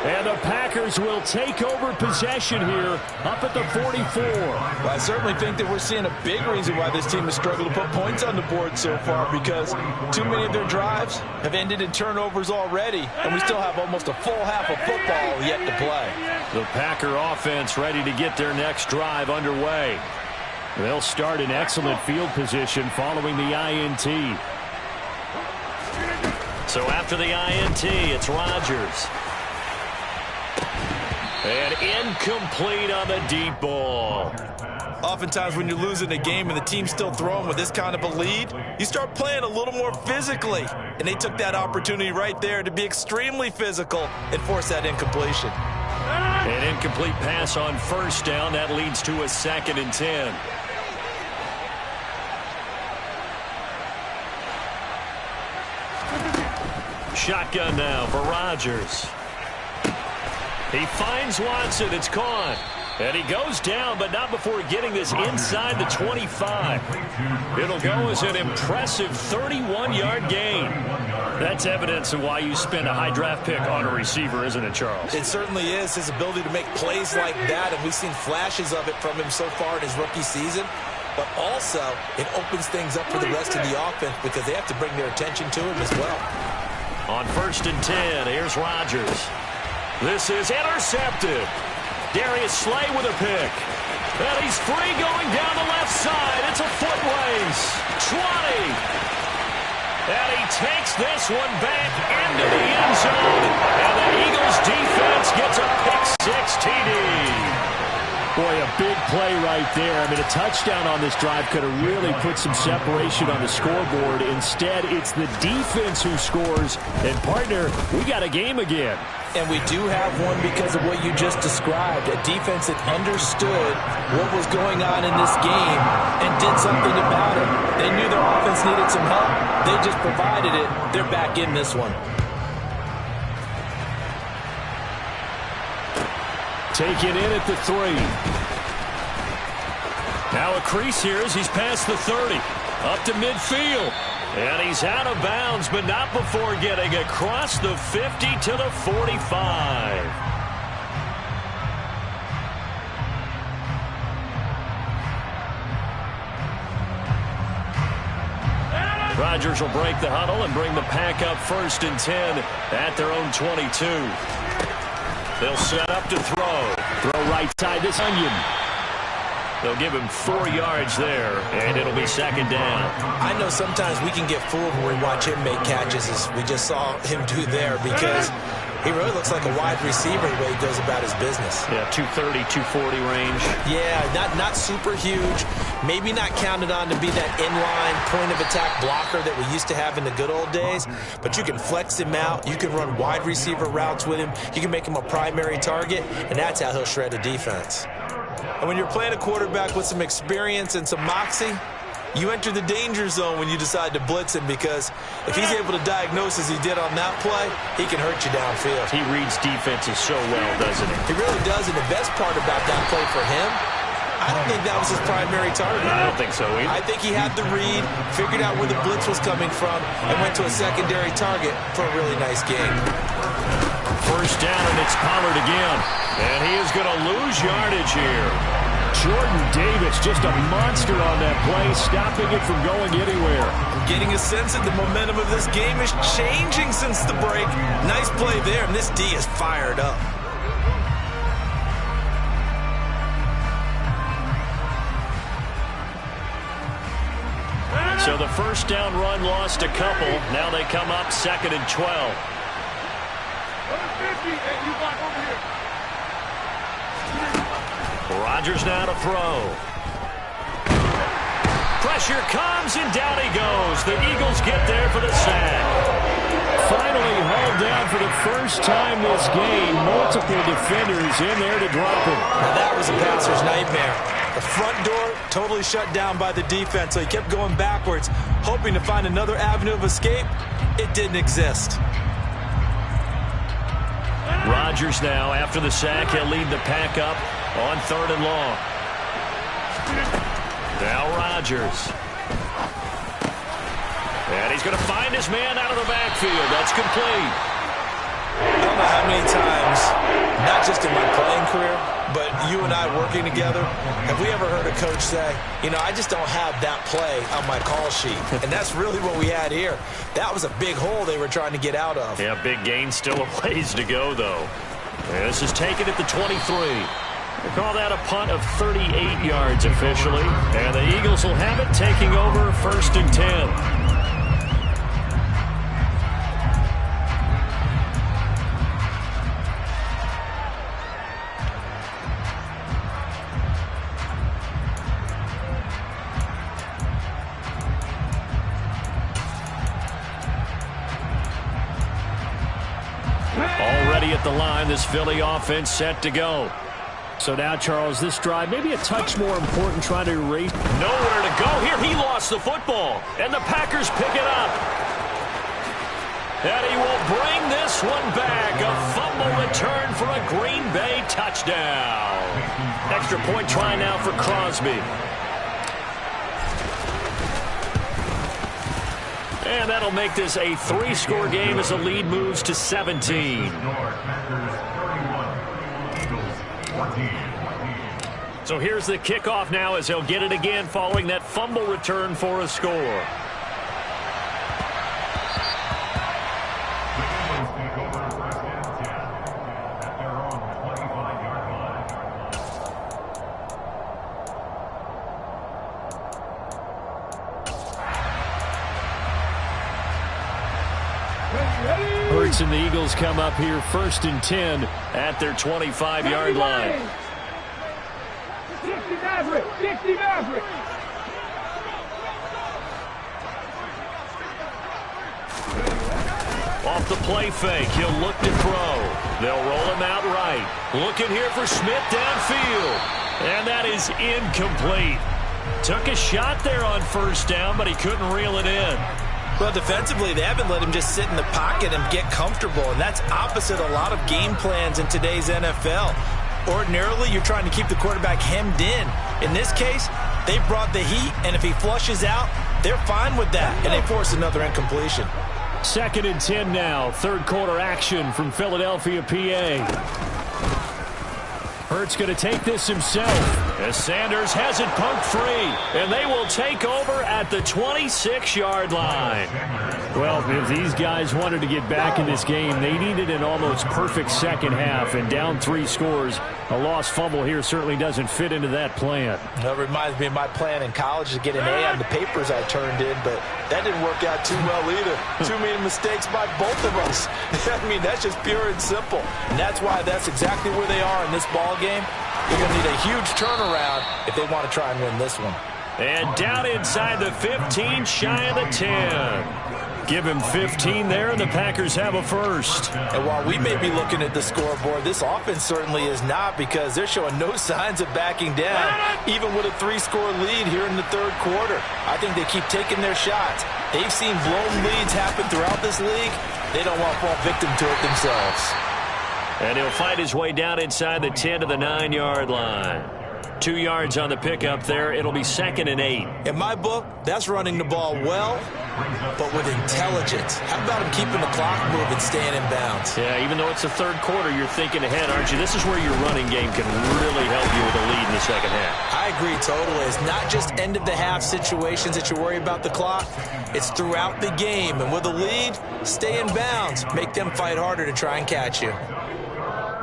[SPEAKER 1] And the Packers will take over possession here up at the 44.
[SPEAKER 3] Well, I certainly think that we're seeing a big reason why this team has struggled to put points on the board so far, because too many of their drives have ended in turnovers already, and we still have almost a full half of football yet to play.
[SPEAKER 1] The Packer offense ready to get their next drive underway. They'll start in excellent field position following the INT. So after the INT, it's Rodgers. And incomplete on the deep ball.
[SPEAKER 3] Oftentimes when you're losing a game and the team's still throwing with this kind of a lead, you start playing a little more physically. And they took that opportunity right there to be extremely physical and force that incompletion.
[SPEAKER 1] An incomplete pass on 1st down. That leads to a 2nd and 10. Shotgun now for Rodgers. He finds Watson. It's caught. And he goes down, but not before getting this inside the 25. It'll go as an impressive 31-yard gain. That's evidence of why you spend a high draft pick on a receiver, isn't it, Charles?
[SPEAKER 6] It certainly is, his ability to make plays like that, and we've seen flashes of it from him so far in his rookie season. But also, it opens things up for the rest of the offense because they have to bring their attention to him as well.
[SPEAKER 1] On 1st and 10, here's Rodgers. This is intercepted. Darius Slay with a pick. And he's free going down the left side. It's a foot race. 20. And he takes this one back into the end zone. And the Eagles defense gets a pick-6 TD. Boy, a big play right there. I mean, a touchdown on this drive could have really put some separation on the scoreboard. Instead, it's the defense who scores. And, partner, we got a game again.
[SPEAKER 6] And we do have one because of what you just described. A defense that understood what was going on in this game and did something about it. They knew their offense needed some help. They just provided it. They're back in this one.
[SPEAKER 1] Taken in at the 3. Now a crease here as he's past the 30. Up to midfield. And he's out of bounds, but not before getting across the 50 to the 45. Rodgers will break the huddle and bring the Pack up 1st and 10 at their own 22. They'll set up to throw. Throw right side, this onion. They'll give him 4 yards there, and it'll be 2nd down.
[SPEAKER 6] I know sometimes we can get fooled when we watch him make catches, as we just saw him do there, because he really looks like a wide receiver the way he goes about his business.
[SPEAKER 1] Yeah, 230, 240 range.
[SPEAKER 6] Yeah, not super huge. Maybe not counted on to be that inline point-of-attack blocker that we used to have in the good old days, but you can flex him out. You can run wide receiver routes with him. You can make him a primary target, and that's how he'll shred a defense.
[SPEAKER 3] And when you're playing a quarterback with some experience and some moxie, you enter the danger zone when you decide to blitz him, because if he's able to diagnose as he did on that play, he can hurt you downfield.
[SPEAKER 1] He reads defenses so well, doesn't he?
[SPEAKER 3] He really does, and the best part about that play for him, I don't think that was his primary target.
[SPEAKER 1] I don't think so either.
[SPEAKER 3] I think he had the read, figured out where the blitz was coming from, and went to a secondary target for a really nice game.
[SPEAKER 1] 1st down, and it's Pollard again. And he is going to lose yardage here. Jordan Davis, just a monster on that play, stopping it from going anywhere.
[SPEAKER 3] I'm getting a sense that the momentum of this game is changing since the break. Nice play there, and this D is fired up.
[SPEAKER 1] So the 1st down run lost a couple. Now they come up 2nd and 12. Rodgers now to throw. Pressure comes, and down he goes. The Eagles get there for the sack. Finally hauled down for the first time this game. Multiple defenders in there to drop him.
[SPEAKER 3] Now that was a passer's nightmare. The front door totally shut down by the defense, so he kept going backwards, hoping to find another avenue of escape. It didn't exist.
[SPEAKER 2] Rodgers now. After the sack, he'll lead the pack up on 3rd and long. Now Rodgers. And he's going to find his man out of the backfield. That's complete.
[SPEAKER 6] I don't know how many times, not just in my playing career, but you and I working together, have we ever heard a coach say, I just don't have that play on my call sheet. And that's really what we had here. That was a big hole they were trying to get out of.
[SPEAKER 2] Yeah, big gain, still a ways to go, though. And this is taken at the 23. They call that a punt of 38 yards officially. And the Eagles will have it, taking over 1st and 10. Already at the line, this Philly offense set to go. So now, Charles, this drive maybe a touch more important, trying to erase. Nowhere to go here. He lost the football, and the Packers pick it up. And he will bring this one back. A fumble return for a Green Bay touchdown. Extra point try now for Crosby. And that'll make this a 3-score game as the lead moves to 17. So here's the kickoff now as he'll get it again following that fumble return for a score. Hurts and the Eagles come up here 1st and 10 at their 25-yard line.
[SPEAKER 4] 60 Maverick, 60 Maverick.
[SPEAKER 2] Off the play fake, he'll look to throw. They'll roll him out right. Looking here for Smith downfield. And that is incomplete. Took a shot there on 1st down, but he couldn't reel it in.
[SPEAKER 6] Well, defensively, they haven't let him just sit in the pocket and get comfortable, and that's opposite a lot of game plans in today's NFL. Ordinarily, you're trying to keep the quarterback hemmed in. In this case, they brought the heat, and if he flushes out, they're fine with that, and they force another incompletion.
[SPEAKER 2] 2nd and 10 now, 3rd quarter action from Philadelphia, PA. Hurts going to take this himself as Sanders has it poked free, and they will take over at the 26-yard line. Well, if these guys wanted to get back in this game, they needed an almost perfect second half, and down 3 scores. A lost fumble here certainly doesn't fit into that plan.
[SPEAKER 6] That reminds me of my plan in college to get an A on the papers I turned in, but that didn't work out too well either. Too many mistakes by both of us. I mean, that's just pure and simple. And that's why that's exactly where they are in this ball game. They're going to need a huge turnaround if they want to try and win this one.
[SPEAKER 2] And down inside the 15, shy of the 10. Give him 15 there, and the Packers have a first.
[SPEAKER 6] And while we may be looking at the scoreboard, this offense certainly is not, because they're showing no signs of backing down, even with a 3-score lead here in the 3rd quarter. I think they keep taking their shots. They've seen blown leads happen throughout this league. They don't want to fall victim to it themselves.
[SPEAKER 2] And he'll fight his way down inside the 10 to the 9-yard line. 2 yards on the pickup there. It'll be 2nd and 8.
[SPEAKER 6] In my book, that's running the ball well, but with intelligence. How about him keeping the clock moving, staying in bounds?
[SPEAKER 2] Yeah, even though it's the 3rd quarter, you're thinking ahead, aren't you? This is where your running game can really help you with a lead in the second half.
[SPEAKER 6] I agree totally. It's not just end-of-the-half situations that you worry about the clock. It's throughout the game. And with a lead, stay in bounds. Make them fight harder to try and catch you.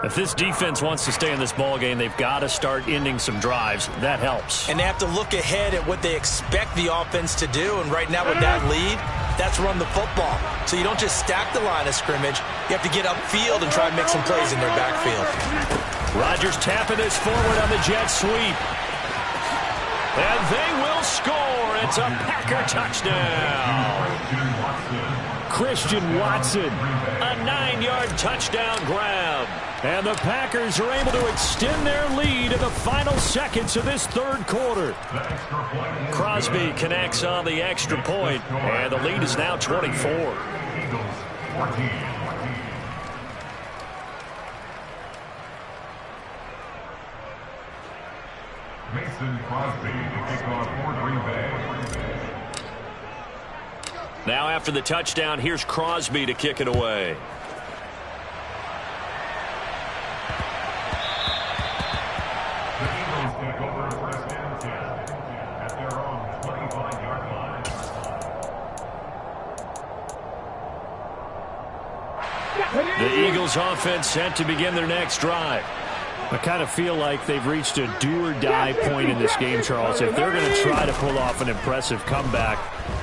[SPEAKER 2] If this defense wants to stay in this ballgame, they've got to start ending some drives. That helps.
[SPEAKER 6] And they have to look ahead at what they expect the offense to do. And right now with that lead, that's run the football. So you don't just stack the line of scrimmage. You have to get upfield and try and make some plays in their backfield.
[SPEAKER 2] Rodgers tapping this forward on the jet sweep. And they will score. It's a Packer touchdown. Christian Watson, a 9-yard touchdown grab. And the Packers are able to extend their lead in the final seconds of this 3rd quarter. Crosby connects on the extra point, and the lead is now 24.
[SPEAKER 13] Mason Crosby to kick off for Green Bay.
[SPEAKER 1] Now after the touchdown, here's Crosby to kick it away.
[SPEAKER 13] The Eagles take over first and 10 at their own 25-yard line.
[SPEAKER 1] The Eagles offense set to begin their next drive.
[SPEAKER 2] I kind of feel like they've reached a do-or-die point in this game, Charles. If they're going to try to pull off an impressive comeback,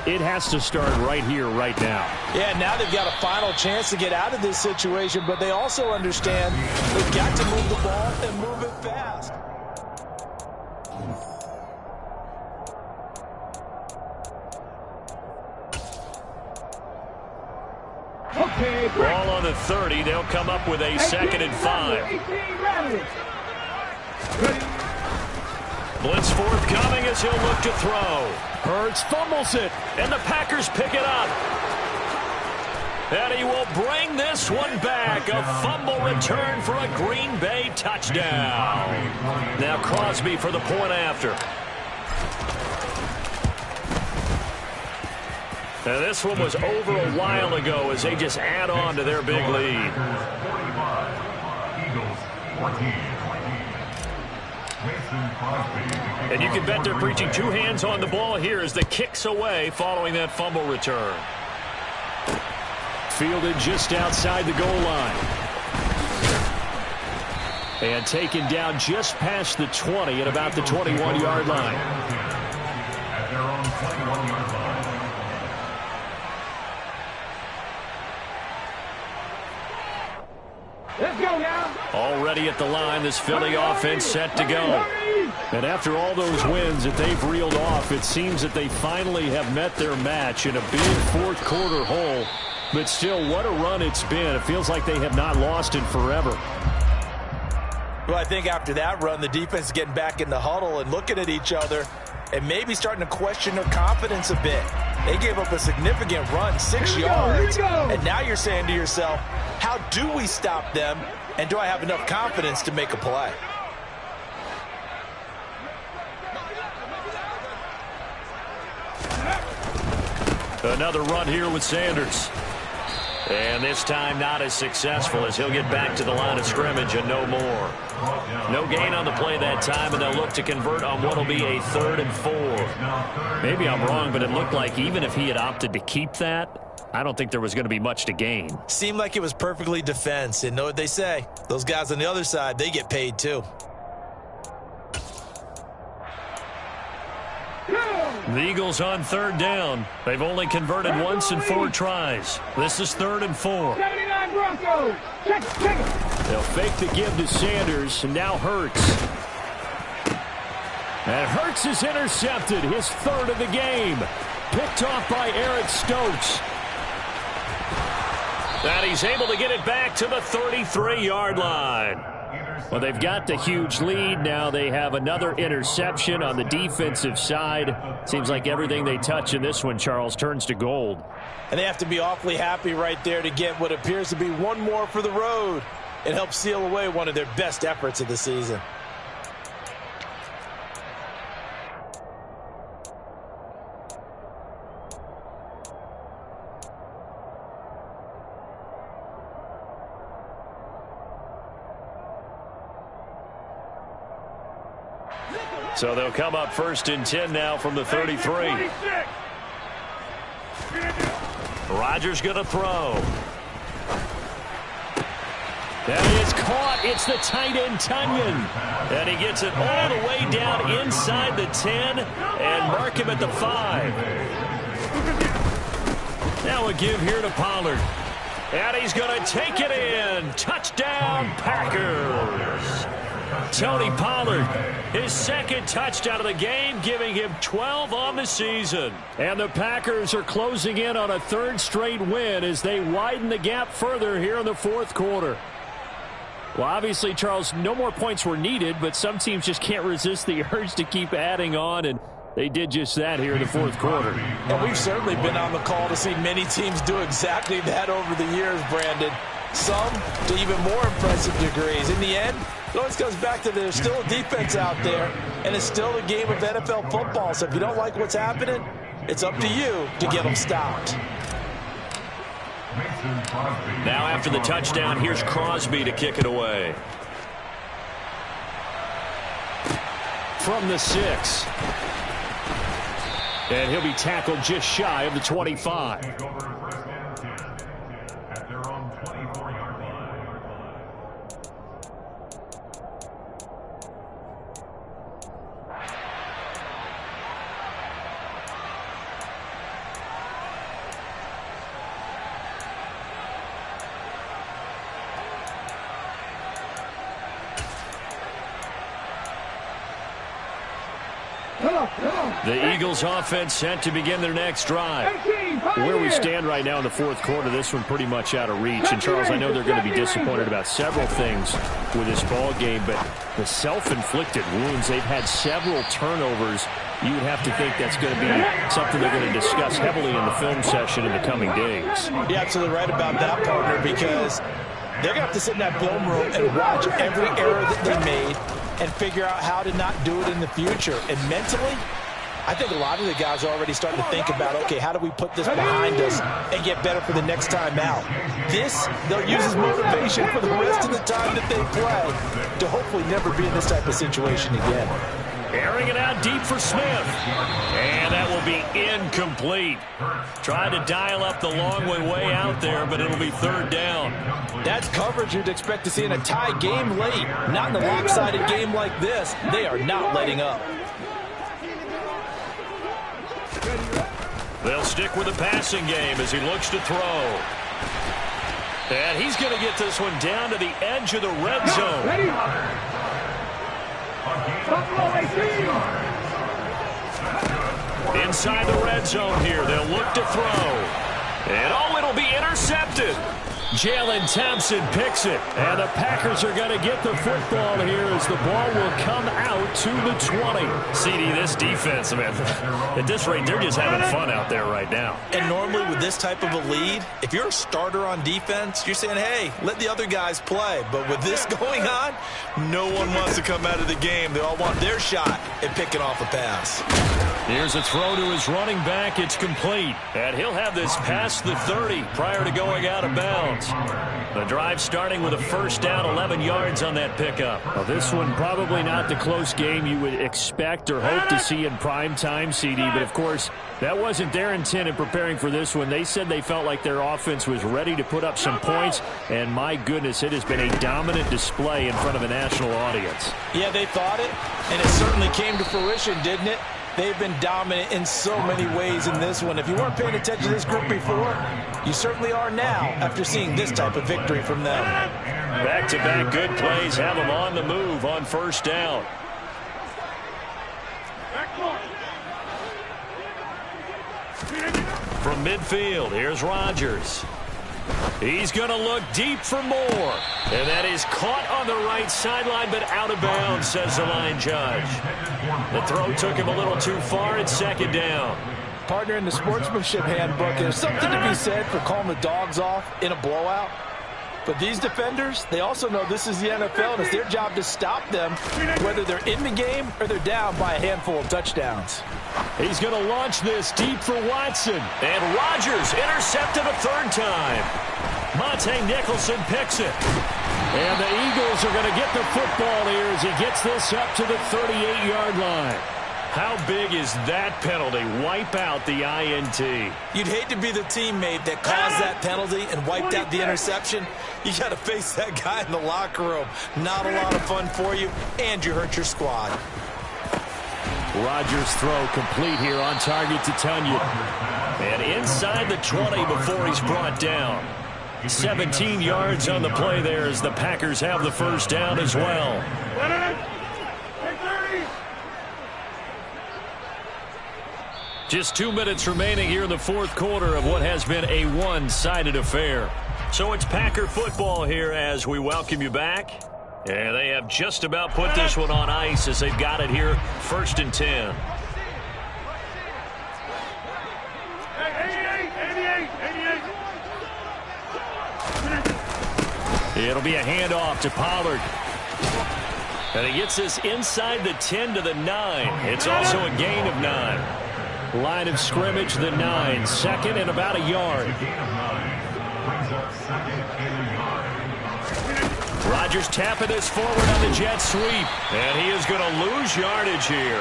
[SPEAKER 2] it has to start right here, right now.
[SPEAKER 6] Yeah, now they've got a final chance to get out of this situation, but they also understand they've got to move the ball and move it fast.
[SPEAKER 1] Ball on the 30. They'll come up with a 2nd and 5. Blitz forthcoming as he'll look to throw.
[SPEAKER 2] Hurts fumbles it,
[SPEAKER 1] and the Packers pick it up. And he will bring this one back. A fumble return for a Green Bay touchdown. Now Crosby for the point after. Now this one was over a while ago as they just add on to their big lead. And you can bet they're preaching 2 hands on the ball here as the kick's away following that fumble return.
[SPEAKER 2] Fielded just outside the goal line. And taken down just past the 20 at about the 21-yard line.
[SPEAKER 13] At their own 21-yard line.
[SPEAKER 4] Let's go now.
[SPEAKER 1] Already at the line, this Philly offense set to go.
[SPEAKER 2] And after all those wins that they've reeled off, it seems that they finally have met their match in a big fourth-quarter hole. But still, what a run it's been. It feels like they have not lost in forever.
[SPEAKER 6] Well, I think after that run, the defense is getting back in the huddle and looking at each other and maybe starting to question their confidence a bit. They gave up a significant run, 6 yards, and now you're saying to yourself, how do we stop them, and do I have enough confidence to make a play?
[SPEAKER 1] Another run here with Sanders. And this time not as successful as he'll get back to the line of scrimmage and no more. No gain on the play that time, and they'll look to convert on what will be a 3rd and 4.
[SPEAKER 2] Maybe I'm wrong, but it looked like even if he had opted to keep that, I don't think there was going to be much to gain.
[SPEAKER 6] Seemed like it was perfectly defense, and know what they say. Those guys on the other side, they get paid too.
[SPEAKER 1] The Eagles on 3rd down. They've only converted once in 4 tries. This is 3rd and 4.
[SPEAKER 4] 79 Broncos. Check it.
[SPEAKER 2] They'll fake the give to Sanders, and now Hurts. And Hurts is intercepted, his 3rd of the game. Picked off by Eric Stokes.
[SPEAKER 1] And he's able to get it back to the 33-yard line.
[SPEAKER 2] Well, they've got the huge lead. Now they have another interception on the defensive side. Seems like everything they touch in this one, Charles, turns to gold.
[SPEAKER 6] And they have to be awfully happy right there to get what appears to be one more for the road. It helps seal away one of their best efforts of the season.
[SPEAKER 1] So they'll come up 1st and 10 now from the 33. Rodgers going to throw.
[SPEAKER 2] That is caught. It's the tight end, Tunyon.
[SPEAKER 1] And he gets it all the way down inside the 10 and mark him at the 5. Now a give here to Pollard. And he's going to take it in. Touchdown, Packers. Tony Pollard, his 2nd touchdown of the game, giving him 12 on the season.
[SPEAKER 2] And the Packers are closing in on a 3rd straight win as they widen the gap further here in the 4th quarter. Well, obviously, Charles, no more points were needed, but some teams just can't resist the urge to keep adding on, and they did just that here in the 4th quarter.
[SPEAKER 6] And we've certainly been on the call to see many teams do exactly that over the years, Brandon. some to even more impressive degrees. In the end, it always comes back to there's still a defense out there, and it's still a game of NFL football. So if you don't like what's happening, it's up to you to get them stopped.
[SPEAKER 1] Now after the touchdown, here's Crosby to kick it away. From the 6. And he'll be tackled just shy of the 25. The Eagles offense set to begin their next drive. Where we stand right now in the fourth quarter, this one pretty much out of reach. And Charles, I know they're going to be disappointed about several things with this ball game, but the self-inflicted wounds, they've had several turnovers. You would have to think that's going to be something they're going to discuss heavily in the film session in the coming days.
[SPEAKER 6] You're absolutely right about that, partner, because they're going to have to sit in that film room and watch every error that they made and figure out how to not do it in the future. And mentally, I think a lot of the guys are already starting to think about, okay, how do we put this behind us and get better for the next time out? This, they'll use as motivation for the rest of the time that they play to hopefully never be in this type of situation again.
[SPEAKER 1] Airing it out deep for Smith. And that will be incomplete. Trying to dial up the long way out there, but it'll be third down.
[SPEAKER 6] That's coverage you'd expect to see in a tie game late. Not in a lopsided game like this. They are not letting up.
[SPEAKER 1] They'll stick with the passing game as he looks to throw. And he's going to get this one down to the edge of the red zone. Inside the red zone here, they'll look to throw. And oh, it'll be intercepted. Jalen Thompson picks it. And the Packers are going to get the football here as the ball will come out to the 20. CD, this defense, man, at this rate, they're just having fun out there right now.
[SPEAKER 6] And normally with this type of a lead, if you're a starter on defense, you're saying, hey, let the other guys play. But with this going on, no one wants to come out of the game. They all want their shot at picking off a pass.
[SPEAKER 1] Here's a throw to his running back. It's complete. And he'll have this past the 30 prior to going out of bounds. The drive starting with a first down, 11 yards on that pickup.
[SPEAKER 2] Well, this one probably not the close game you would expect or hope to see in prime time, CD. But, of course, that wasn't their intent in preparing for this one. They said they felt like their offense was ready to put up some points. And, my goodness, it has been a dominant display in front of a national audience.
[SPEAKER 6] Yeah, they thought it, and it certainly came to fruition, didn't it? They've been dominant in so many ways in this one. If you weren't paying attention to this group before, you certainly are now after seeing this type of victory from them.
[SPEAKER 1] Back-to-back good plays have them on the move on first down. From midfield, here's Rodgers. He's going to look deep for more. And that is caught on the right sideline, but out of bounds, says the line judge. The throw took him a little too far. It's second down.
[SPEAKER 6] Partner, in the sportsmanship handbook, there's something to be said for calling the dogs off in a blowout. But these defenders, they also know this is the NFL, and it's their job to stop them, whether they're in the game or they're down by a handful of touchdowns.
[SPEAKER 1] He's going to launch this deep for Watson. And Rodgers intercepted a third time. Monte Nicholson picks it. And the Eagles are going to get the football here as he gets this up to the 38-yard line. How big is that penalty? Wipe out the INT.
[SPEAKER 6] You'd hate to be the teammate that caused that penalty and wiped out the interception. You got to face that guy in the locker room. Not a lot of fun for you, and you hurt your squad.
[SPEAKER 2] Rodgers' throw complete here on target to Tunyon.
[SPEAKER 1] And inside the 20 before he's brought down. 17 yards on the play there as the Packers have the first down as well. Just 2 minutes remaining here in the fourth quarter of what has been a one-sided affair. So it's Packer football here as we welcome you back. And they have just about put this one on ice as they've got it here, 1st and 10.
[SPEAKER 2] It'll be a handoff to Pollard. And he gets this inside the 10 to the 9. It's also a gain of 9. Line of scrimmage, the 9. Second and about a yard. Rodgers tapping this forward on the jet sweep. And he is going to lose yardage here.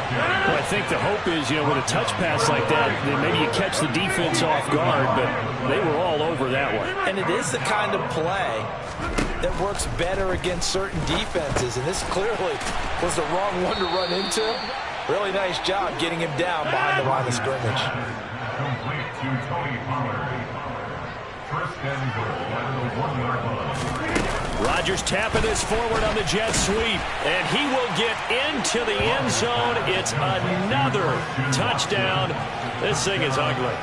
[SPEAKER 2] Well, I think the hope is, with a touch pass like that, then maybe you catch the defense off guard, but they were all over that one.
[SPEAKER 6] And it is the kind of play that works better against certain defenses, and this clearly was the wrong one to run into. Really nice job getting him down behind the line of scrimmage.
[SPEAKER 13] Complete to Tony Pollard. First and goal at the 1-yard line.
[SPEAKER 2] Rodgers tapping this forward on the jet sweep, and he will get into the end zone. It's another touchdown. This thing is ugly.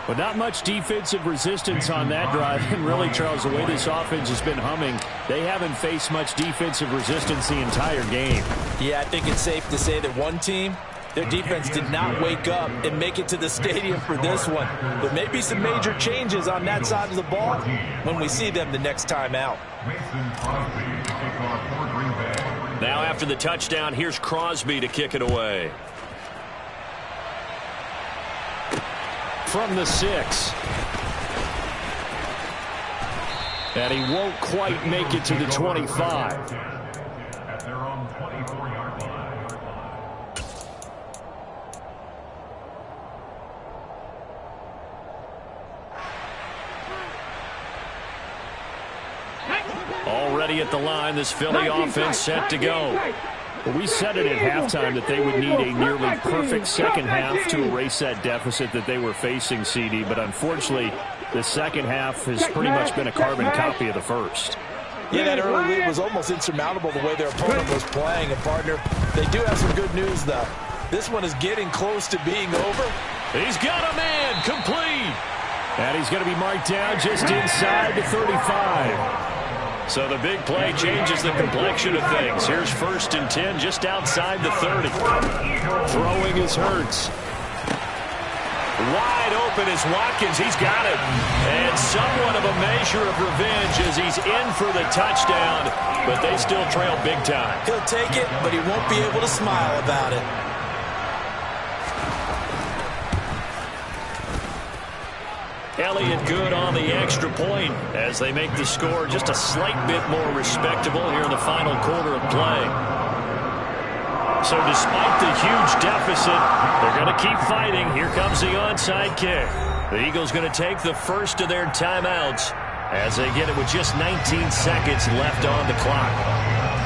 [SPEAKER 2] But not much defensive resistance on that drive. And really, Charles, the way this offense has been humming, they haven't faced much defensive resistance the entire game.
[SPEAKER 6] Yeah, I think it's safe to say that one team, their defense did not wake up and make it to the stadium for this one. There may be some major changes on that side of the ball when we see them the next time out.
[SPEAKER 2] Now after the touchdown, here's Crosby to kick it away. From the 6. And he won't quite make it to the 25.
[SPEAKER 13] At their own 24-yard line.
[SPEAKER 2] Already at the line, this Philly offense set to go. Well, we said it at halftime that they would need a nearly perfect second half to erase that deficit that they were facing, CD. But unfortunately, the second half has pretty much been a carbon copy of the first.
[SPEAKER 6] Yeah, that early lead was almost insurmountable the way their opponent was playing. And, partner, they do have some good news, though. This one is getting close to being over.
[SPEAKER 2] He's got a man complete. And he's going to be marked down just inside the 35. So the big play changes the complexion of things. Here's 1st and 10 just outside the 30. Throwing is Hurts. Wide open is Watkins. He's got it. And somewhat of a measure of revenge as he's in for the touchdown. But they still trail big time.
[SPEAKER 6] He'll take it, but he won't be able to smile about it.
[SPEAKER 2] Elliott good on the extra point as they make the score just a slight bit more respectable here in the final quarter of play. So despite the huge deficit, they're going to keep fighting. Here comes the onside kick. The Eagles going to take the first of their timeouts as they get it with just 19 seconds left on the clock.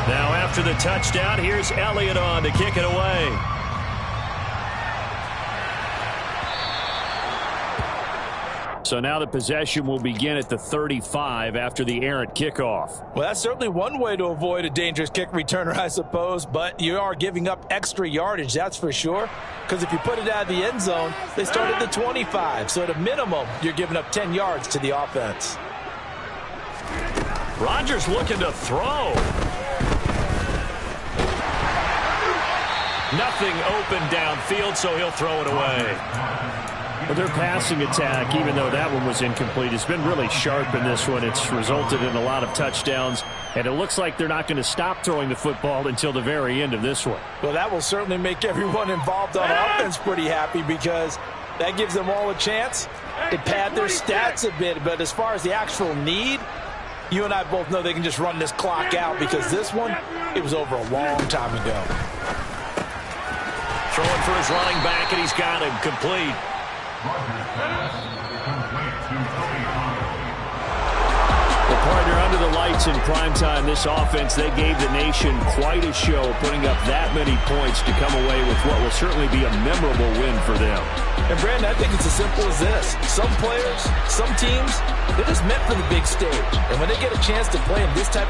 [SPEAKER 2] Now after the touchdown, here's Elliott on to kick it away. So now the possession will begin at the 35 after the errant kickoff.
[SPEAKER 6] Well, that's certainly one way to avoid a dangerous kick returner, I suppose, but you are giving up extra yardage, that's for sure, because if you put it out of the end zone, they start at the 25, so at a minimum, you're giving up 10 yards to the offense.
[SPEAKER 2] Rodgers looking to throw. Nothing open downfield, so he'll throw it away. Well, their passing attack, even though that one was incomplete, has been really sharp in this one. It's resulted in a lot of touchdowns, and it looks like they're not going to stop throwing the football until the very end of this one.
[SPEAKER 6] Well, that will certainly make everyone involved on offense pretty happy because that gives them all a chance to pad their stats a bit. But as far as the actual need, you and I both know they can just run this clock out because this one, it was over a long time ago.
[SPEAKER 2] Throwing for his running back, and he's got him complete. The partner under the lights in primetime, this offense, they gave the nation quite a show, putting up that many points to come away with what will certainly be a memorable win for them.
[SPEAKER 6] And Brandon, I think it's as simple as this. Some players, some teams, they're just meant for the big stage. And when they get a chance to play in this type of